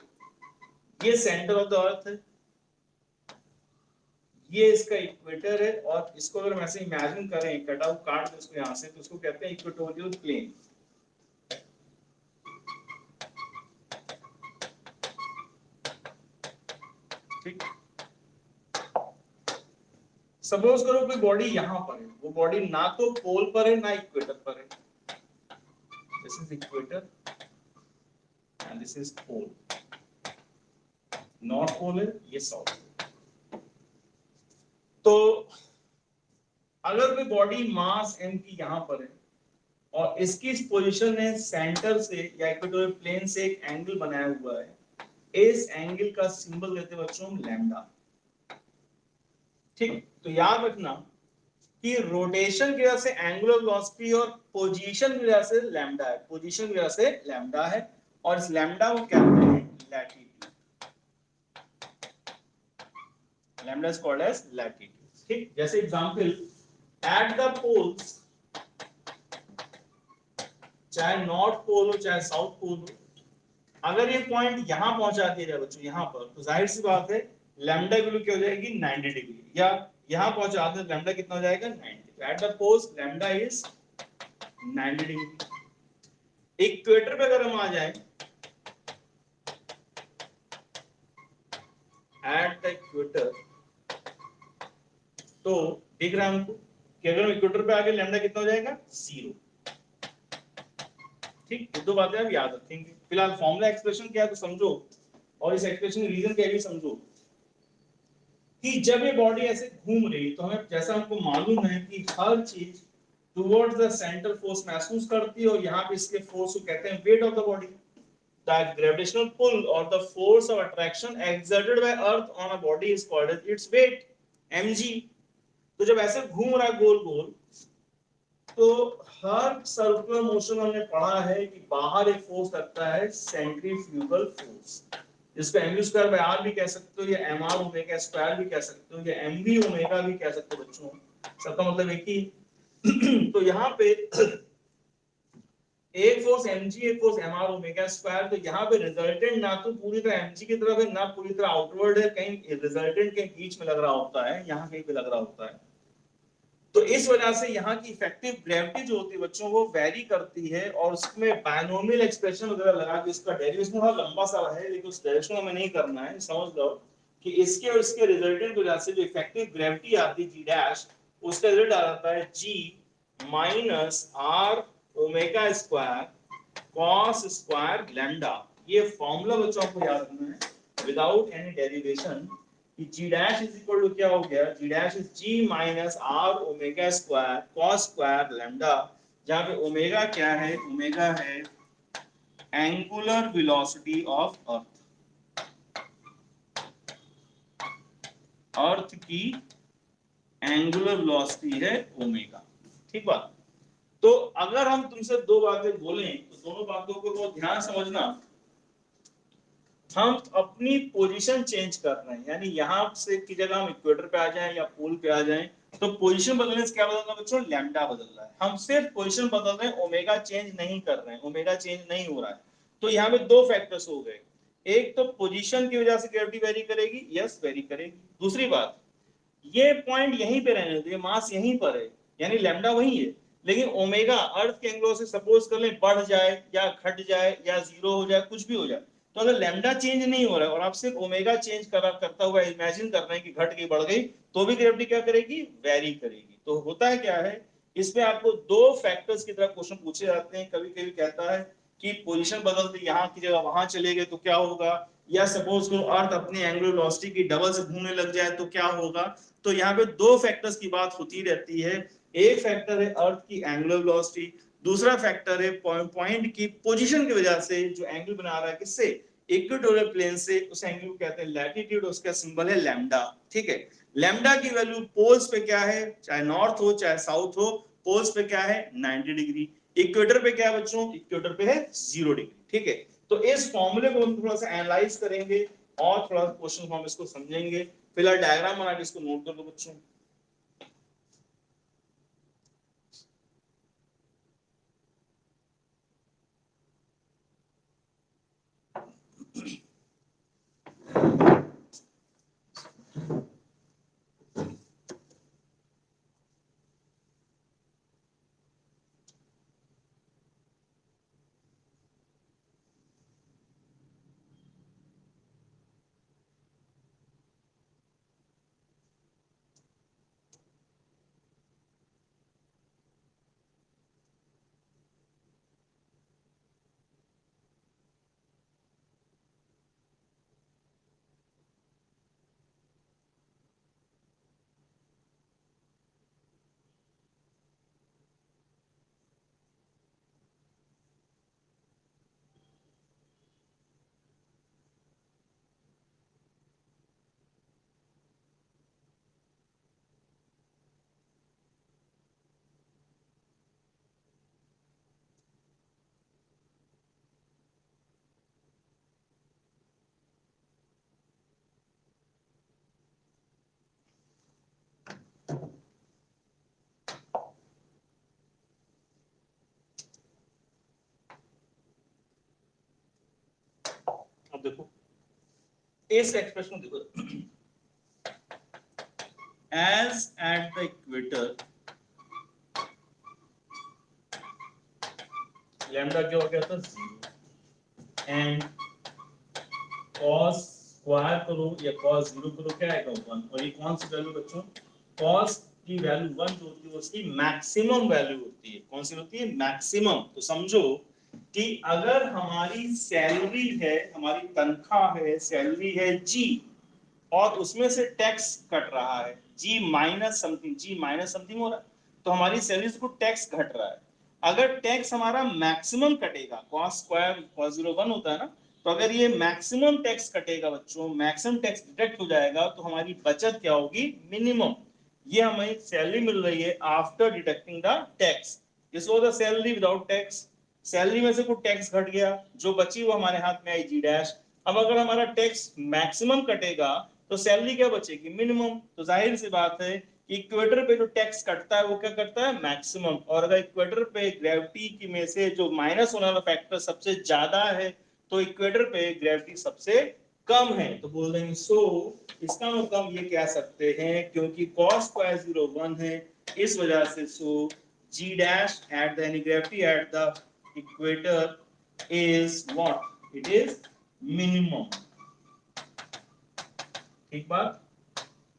ये सेंटर ऑफ द अर्थ है, ये इसका इक्वेटर है, और इसको अगर हम ऐसे इमेजिन करें, कट आउट काट दें इसको यहां से, तो इसको कहते हैं इक्वेटोरियल प्लेन। ठीक, सपोज करो कोई बॉडी यहां पर है, वो बॉडी ना तो पोल पर है ना इक्वेटर पर है। This is equator and this is pole, north pole है, ये साउथ। तो अगर कोई बॉडी मास m की यहां पर है और इसकी इस पोजीशन ने सेंटर से या इक्वेटोरियल प्लेन से एक एंगल बनाया हुआ है, इस एंगल का सिंबल देते हैं बच्चों लैम्डा। ठीक, तो याद रखना कि रोटेशन की वजह से एंगुलर वेलोसिटी और पोजीशन की वजह से लैम्डा है, पोजीशन की वजह से लैम्डा है, और इस लैम्डा को कहते हैं latitude. Lambda is called as latitude. ठीक, जैसे एग्जांपल एट द पोल्स, चाहे नॉर्थ पोल हो चाहे साउथ पोल हो, अगर ये पॉइंट यहां पहुंचा दिया जाए बच्चों यहां पर, तो जाहिर सी बात है लैम्डा की वैल्यू क्या हो जाएगी 90 डिग्री, या यहां पहुंचा दे लैम्डा कितना हो जाएगा 90। At the poles lambda is 90 degree. Equator पे अगर हम आ जाए, एट द इक्वेटर, तो दिख रहा है हमको कि अगर हम इक्वेटर पे आगे लैम्डा कितना हो जाएगा 0। ठीक, ये दो बातें आप याद रखेंगे। फिलहाल फॉर्मूला एक्सप्रेशन क्या है तो समझो, और इस एक्सप्रेशन का रीजन क्या है समझो, कि जब ये बॉडी ऐसे घूम रही तो हमें, जैसा हमको मालूम है कि हर चीज टुवर्ड्स द सेंटर फोर्स महसूस करती है, और यहाँ पे इसके फोर्स को कहते हैं weight of the body. The gravitational pull or the force of attraction exerted by earth on a body is called as its weight, mg। तो जब ऐसे घूम रहा है गोल गोल, तो हर सर्कुलर मोशन हमने पढ़ा है कि बाहर एक फोर्स लगता है सेंट्रीफ्यूगल फोर्स, जिसको mv स्क्वायर बाय r भी कह सकते हो, या mr ओमेगा स्क्वायर भी कह सकते हो, या mv ओमेगा भी कह सकते हो बच्चों, सबका मतलब एक ही। तो यहाँ पे एक फोर्स mg, एक फोर्स mr ओमेगा स्क्वायर, तो यहाँ पे रिजल्टेंट ना तो पूरी तरह mg की तरफ है ना पूरी तरह आउटवर्ड है, कहीं रिजल्टेंट के बीच में लग रहा होता है, यहाँ कहीं पे लग रहा होता है। तो इस वजह से यहाँ की इफेक्टिव ग्रेविटी जो होती है बच्चों वो वेरी करती है, और उसमें बायनोमियल एक्सप्रेशन वगैरह लगा के इसका डेरिवेशन थोड़ा लंबा सा है, लेकिन उस डेरिवेशन हमें नहीं करना है। समझ लो कि इसके और इसके रिजल्टेंट की वजह से जो इफेक्टिव ग्रेविटी आती है जी डैश, उसका रिजल्ट आ जाता है G minus are omega square cos square lambda. ये फॉर्मूला बच्चों आपको याद रखना है विदाउट एनी डेरिवेशन, कि g dash is equal to क्या हो गया, g dash is g minus r omega square cos square lambda, जहां पे ओमेगा क्या है, ओमेगा है angular velocity of earth, earth की एंगुलर वेलोसिटी है ओमेगा। ठीक बात। तो अगर हम तुमसे दो बातें बोलें तो दोनों बातों को बहुत ध्यान समझना। हम अपनी पोजीशन चेंज कर रहे हैं, यानी यहां से की जगह हम इक्वेटर पे आ जाएं या पोल पे आ जाएं, तो पोजीशन बदलने से क्या बदल रहा है बच्चों? लैम्डा बदल रहा है। हम सिर्फ पोजीशन बदल रहे हैं, ओमेगा चेंज नहीं कर रहे हैं, ओमेगा चेंज नहीं हो रहा है। तो यहाँ पे दो फैक्टर्स हो गए, एक तो पोजीशन की वजह से ग्रेविटी वेरी करेगी, यस वेरी करेगी। दूसरी बात, ये पॉइंट यहीं पे रहने दो, ये मास यहीं पर है, यानी लैम्डा वही है, लेकिन ओमेगा अर्थ के एंगल से सपोज कर ले बढ़ जाए या घट जाए या जीरो हो जाए, कुछ भी हो जाए, तो अगर लैम्डा चेंज नहीं हो रहा है और आप सिर्फ ओमेगा चेंज करता हुआ इमेजिन कर रहे हैं कि घट गई बढ़ गई, तो भी ग्रेविटी क्या करेगी? वेरी करेगी। तो होता है क्या है, इसमें आपको दो फैक्टर्स की तरह क्वेश्चन पूछे जाते हैं। कभी कभी कहता है कि पोजीशन बदल दी, यहाँ की जगह वहां चले गए तो क्या होगा, या सपोज करो अर्थ अपनी एंगुलर वेलोसिटी की डबल से घूमने लग जाए तो क्या होगा। तो यहाँ पे दो फैक्टर्स की बात होती रहती है, एक फैक्टर है अर्थ की एंगुलर वेलोसिटी, दूसरा फैक्टर है पॉइंट की पोजीशन की वजह से जो एंगल बना रहा है, किससे? इक्वेटोरियल प्लेन से। उस एंगल को कहते हैं लैटिट्यूड, उसका सिंबल है लैम्डा। ठीक है, लैम्डा की वैल्यू पोल्स पे क्या है, चाहे नॉर्थ हो चाहे साउथ हो, पोल्स पे क्या है? 90 डिग्री। इक्वेटर पे क्या है बच्चों? इक्वेटर पे है 0 डिग्री। ठीक है, तो इस फॉर्मूले को हम थोड़ा सा एनालाइज करेंगे और थोड़ा क्वेश्चन फॉर्म इसको समझेंगे। फिलहाल डायग्राम बना के इसको नोट कर लो बच्चों। अब देखो इस एक्सप्रेशन देखो, as at the equator lambda क्या हो गया था? 0 एंड कॉस स्क्वायर करो या कॉस 0 करो, क्या आएगा? 1। और ये कौन सी वैल्यू बच्चों? कॉस की वैल्यू 1 जो होती है उसकी मैक्सिमम वैल्यू होती है। कौन सी होती है? मैक्सिमम। तो समझो कि अगर हमारी सैलरी है, हमारी तनख्वाह है, सैलरी है जी, और उसमें से टैक्स कट रहा है जी माइनस समथिंग, जी माइनस समथिंग हो रहा है, तो हमारी सैलरी को टैक्स घट रहा है। अगर टैक्स हमारा मैक्सिमम कटेगा, कॉस स्क्वायर कॉस 0 1 होता है ना, तो अगर ये मैक्सिमम टैक्स कटेगा बच्चों, मैक्सिमम टैक्स डिडक्ट हो जाएगा, तो हमारी बचत क्या होगी? मिनिमम। ये हमें सैलरी मिल रही है after deducting the tax. This was the salary without tax. Salary में से कुछ टैक्स घट गया, जो बची वो हमारे हाथ में आई जी डैश। अब अगर हमारा टैक्स मैक्सिमम कटेगा तो सैलरी क्या बचेगी? मिनिमम। तो जाहिर सी बात है कि इक्वेटर पे जो टैक्स कटता है वो क्या करता है? मैक्सिमम। और अगर इक्वेटर पे ग्रेविटी की में से जो माइनस होने वाला फैक्टर सबसे ज्यादा है, तो इक्वेटर पे ग्रेविटी सबसे कम है। तो बोल देंगे सो इसका मतलब ये कह सकते हैं, क्योंकि cos स्क्वायर 0 1 है, इस वजह से सो g dash at the gravity at the equator is what? It is minimum. ठीक बात।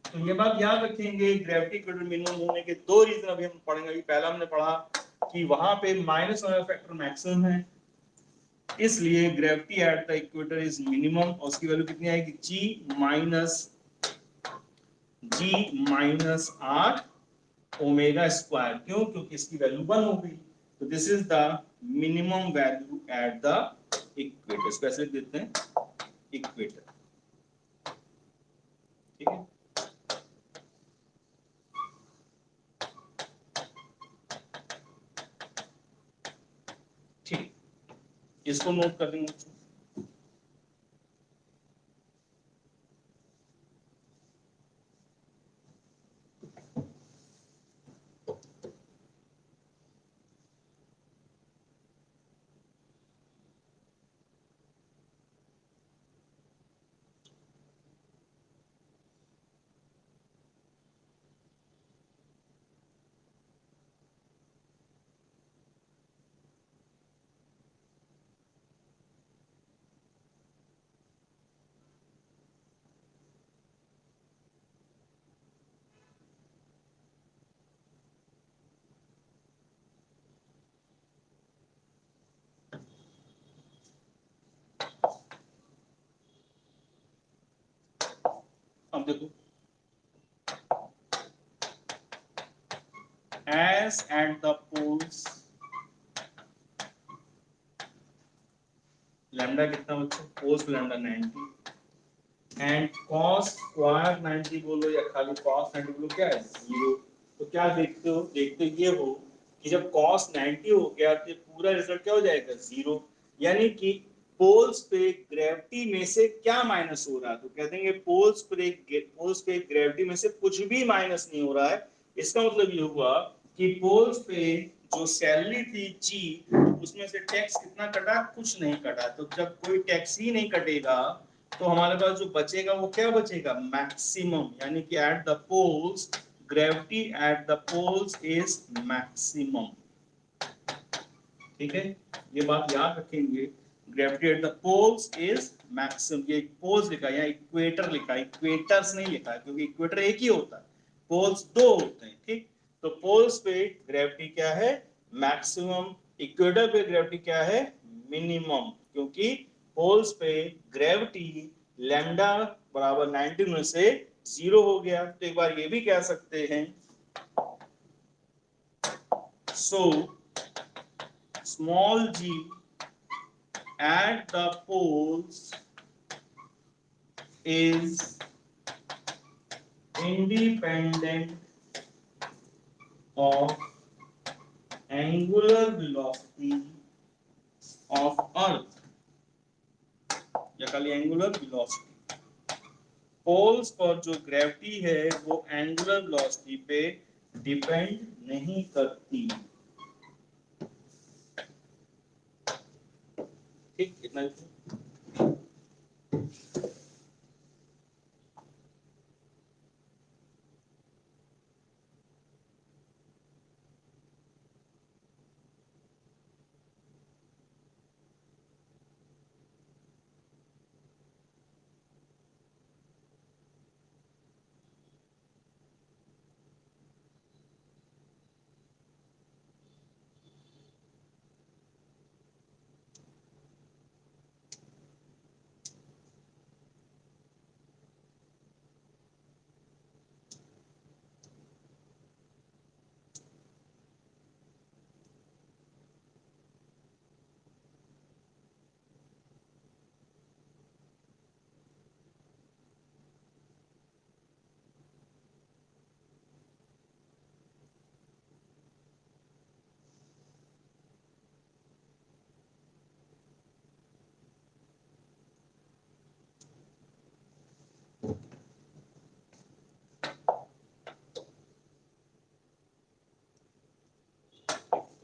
तो ये बात याद रखेंगे, ग्रेविटी इक्वेटर मिनिमम होने के दो रीजन अभी हम पढ़ेंगे। अभी पहला हमने पढ़ा कि वहां पे माइनस वाला फैक्टर मैक्सिमम है, इसलिए gravity at the equator is minimum. और उसकी वैल्यू कितनी आएगी? जी माइनस आर ओमेगा स्क्वायर। क्यों? क्योंकि इसकी वैल्यू 1 हो गई। तो this is the minimum value eight the equator. इसको ऐसे लिख देते हैं, इक्वेटर। ठीक है, इसको नोट कर देंगे बच्चों। अब देखो, as at the poles, lambda कितना बच्चों, poles lambda 90 and cos square 90 बोलो या खाली cos 90 बोलो, क्या है 0। तो क्या देखते हो, देखते ये हो कि जब cos 90 हो गया तो पूरा रिजल्ट क्या हो जाएगा 0। यानी कि पोल्स पे ग्रेविटी में से क्या माइनस हो रहा है, तो कह देंगे पोल्स पे ग्रेविटी में से कुछ भी माइनस नहीं हो रहा है। इसका मतलब ये हुआ कि पोल्स पे जो सैलरी थी जी, उसमें से टैक्स कितना कटा, कुछ नहीं कटा। तो जब कोई टैक्स ही नहीं कटेगा तो हमारे पास जो बचेगा वो क्या बचेगा, मैक्सिमम। यानी कि at the poles gravity at the poles is maximum. ठीक है, ये बात याद रखेंगे, gravity at the poles is maximum. ये पोल्स लिखा है, इक्वेटर लिखा है, इक्वेटर्स नहीं लिखा है, क्योंकि इक्वेटर एक ही होता है, पोल्स दो होते हैं। ठीक, तो पोल्स पे ग्रेविटी क्या है, मैक्सिमम। इक्वेटर पे ग्रेविटी क्या है, मिनिमम। क्योंकि पोल्स पे ग्रेविटी लैम्डा बराबर 90 में से 0 हो गया। तो एक बार ये भी कह सकते हैं, सो small g at the poles is independent of angular velocity of earth, या खाली एंगुलर वेलोसिटी। पोल्स पर जो ग्रेविटी है वो एंगुलर वेलोसिटी पे डिपेंड नहीं करती। ठीक, इतना तो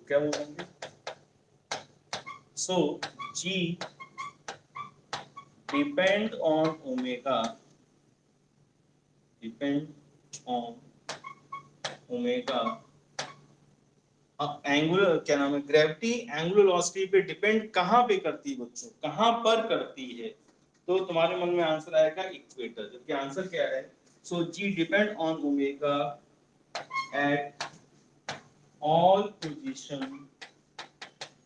क्या बोलेंगे, सो g depend on omega, depend on omega। Angular क्या नाम है, ग्रेविटी एंगुलर वेलोसिटी पे डिपेंड कहां पे करती है बच्चों, कहां पर करती है। तो तुम्हारे मन में आंसर आएगा इक्वेटर। जबकि आंसर क्या है, so G depend on omega at all position,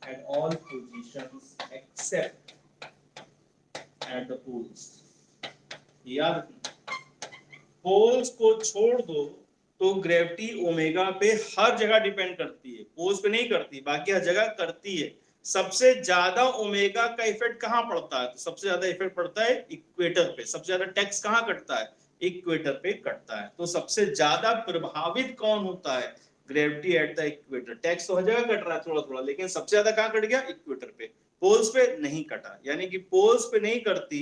at all positions except at the poles। याद रखना, पोल्स को छोड़ दो तो ग्रेविटी ओमेगा पे हर जगह डिपेंड करती है, पोल्स पे नहीं करती, बाकी हर जगह करती है। सबसे ज्यादा ओमेगा का इफेक्ट कहां पड़ता है, तो सबसे ज्यादा इफेक्ट पड़ता है इक्वेटर पे। सबसे ज्यादा टैक्स कहां कटता है, इक्वेटर पे कटता है। तो सबसे ज्यादा प्रभावित कौन होता है, gravity at the equator. Tax तो हर जगह कट रहा है थोड़ा थोड़ा, लेकिन सबसे ज्यादा कहां कट गया, इक्वेटर पे। पोल्स पे नहीं कटा, यानी कि पोल्स पे नहीं करती,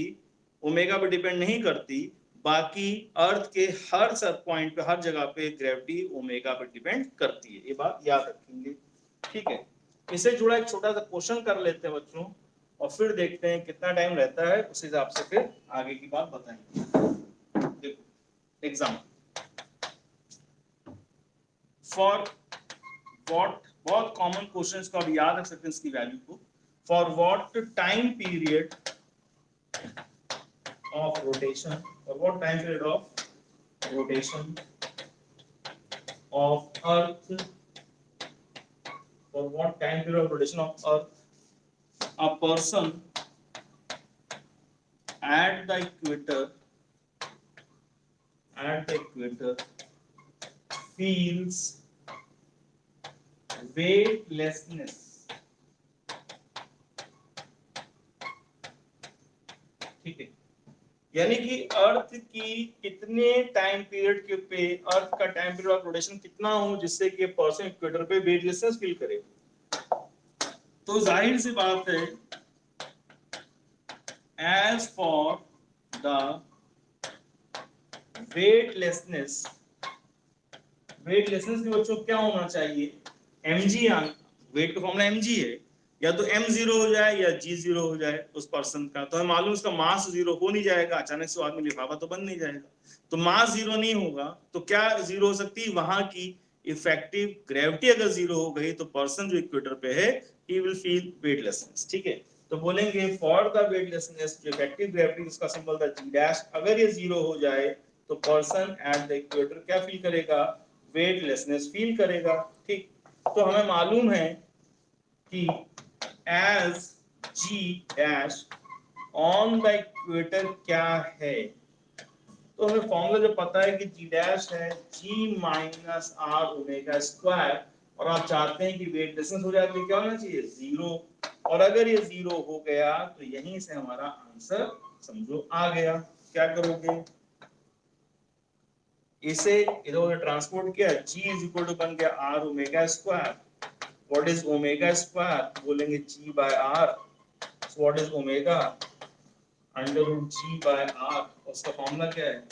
ओमेगा पे डिपेंड नहीं करती, बाकी अर्थ के हर सब पॉइंट पे, हर जगह पे ग्रेविटी ओमेगा पे डिपेंड करती है। ये बात याद रखेंगे, ठीक है। इससे जुड़ा एक छोटा सा क्वेश्चन कर लेते हैं बच्चों, और फिर देखते हैं कितना टाइम रहता है, उस हिसाब से फिर आगे की बात बताएंगे। देखो एग्जाम्पल, फॉर व्हाट, बहुत कॉमन क्वेश्चंस को आप याद रख सकते हैं इसकी वैल्यू को। For what time period of rotation, or what time period of rotation of earth, or what time period of rotation of earth a person at the equator feels weightlessness, ठीक है। यानी कि अर्थ की कितने टाइम पीरियड के पे, अर्थ का time period of rotation कितना हो जिससे कि पर्सन इक्वेटर पे वेटलेसनेस फील करे। तो जाहिर सी बात है, as for the weightlessness, weightlessness के बच्चों क्या होना चाहिए, mg, वेट का फॉर्मूला mg है, या तो m जीरो हो जाए या g जीरो हो जाए उस पर्सन का। तो हमें मालूम उसका मास जीरो हो नहीं जाएगा, अचानक से आदमी लिफाफा तो बन नहीं जाएगा। तो मास जीरो नहीं होगा तो क्या जीरो हो सकती है, वहां की इफेक्टिव ग्रेविटी अगर जीरो हो गई तो पर्सन जो इक्वेटर पे है ही विल फील वेटलेसनेस, ठीक है। तो बोलेंगे फॉर द वेटलेसनेस, जो इफेक्टिव ग्रेविटी उसका सिंबल था g डैश, अगर ये जीरो हो जाए तो पर्सन एट द इक्वेटर क्या फील करेगा, वेटलेसनेस फील करेगा, ठीक। तो हमें मालूम है कि as g dash on the equator क्या है, तो हमें फॉर्मूला जो पता है कि g डैश है g minus are omega square, और आप चाहते हैं कि वेटलेसनेस हो जाए तो क्या होना चाहिए, जीरो। और अगर ये जीरो हो गया तो यहीं से हमारा आंसर समझो आ गया। क्या करोगे, इसे इधर उधर ट्रांसपोर्ट किया, g इज इक्वल टू बन गया r omega square. What is omega square, बोलेंगे g by r। So what is omega, under root g by r, उसका फॉर्मूला क्या है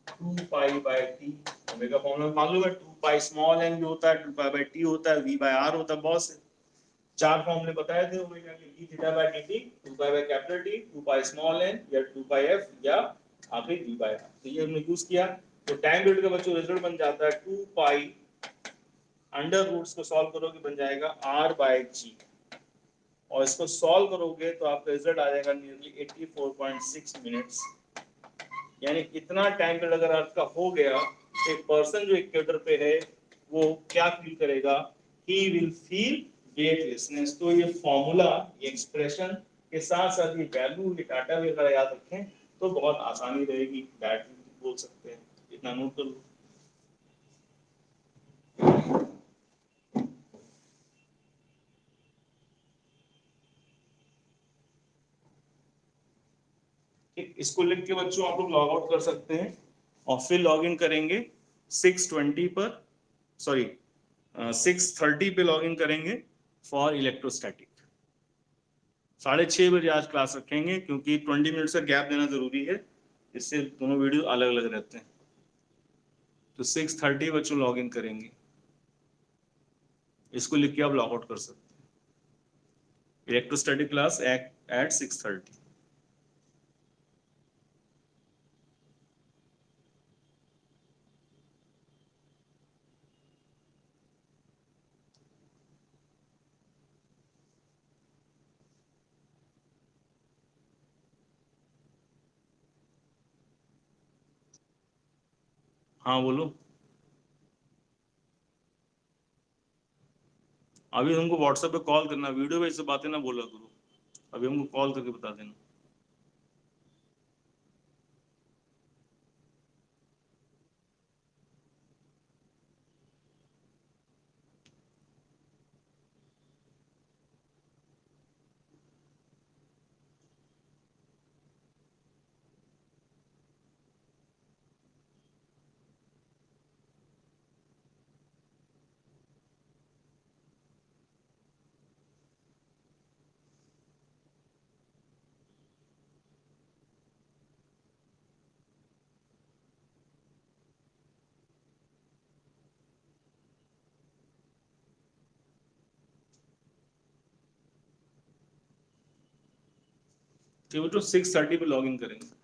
2 pi by t। Omega formula मालूम है, 2 पाई स्मॉल n जो होता है, 2 पाई बाय t होता है, v बाय r होता है, बहुत से चार फॉर्मूले बताए थे ओमेगा के, d theta by dt, 2 pi by capital T, 2 pi small n, या 2 पाई f, या आखिरी v बाय r। तो ये हमने यूज किया। तो टाइम पीरियड का बच्चों रिजल्ट बन जाता है 2 पाई, अंडर रूट्स को सॉल्व करोगे बन जाएगा r बाय g, और इसको सॉल्व करोगे तो आपका रिजल्ट आ जाएगा नियरली 84.6 मिनट्स। यानी कितना टाइम पीरियड अगर अर्थ का हो गया, एक पर्सन जो इक्वेटर पे है वो क्या फील करेगा, ही विल फील वेटलेसनेस। तो ये फॉर्मूला, ये एक्सप्रेशन के साथ साथ ये वैल्यू, ये डाटा भी अगर याद रखें तो बहुत आसानी रहेगी, दैट बोल सकते हैं, इतना नोट कर लो। इसको लिख के बच्चों आप लोग लॉग आउट कर सकते हैं, और फिर लॉग इन करेंगे 6:20 पर, सॉरी 6:30 पे लॉग इन करेंगे फॉर इलेक्ट्रोस्टैटिक। 6:30 बजे आज क्लास रखेंगे, क्योंकि 20 मिनट का गैप देना जरूरी है, इससे दोनों वीडियो अलग अलग रहते हैं। तो 6:30 बच्चों लॉग इन करेंगे, इसको लिख के आप लॉग आउट कर सकते हैं। Electrostatic class at 6:30। हाँ बोलो। अभी हमको व्हाट्सएप पे कॉल करना, वीडियो पे ऐसे बातें ना बोला करो, अभी हमको कॉल करके बता देना। ठीक है, तो 6:30 पे लॉग इन करेंगे।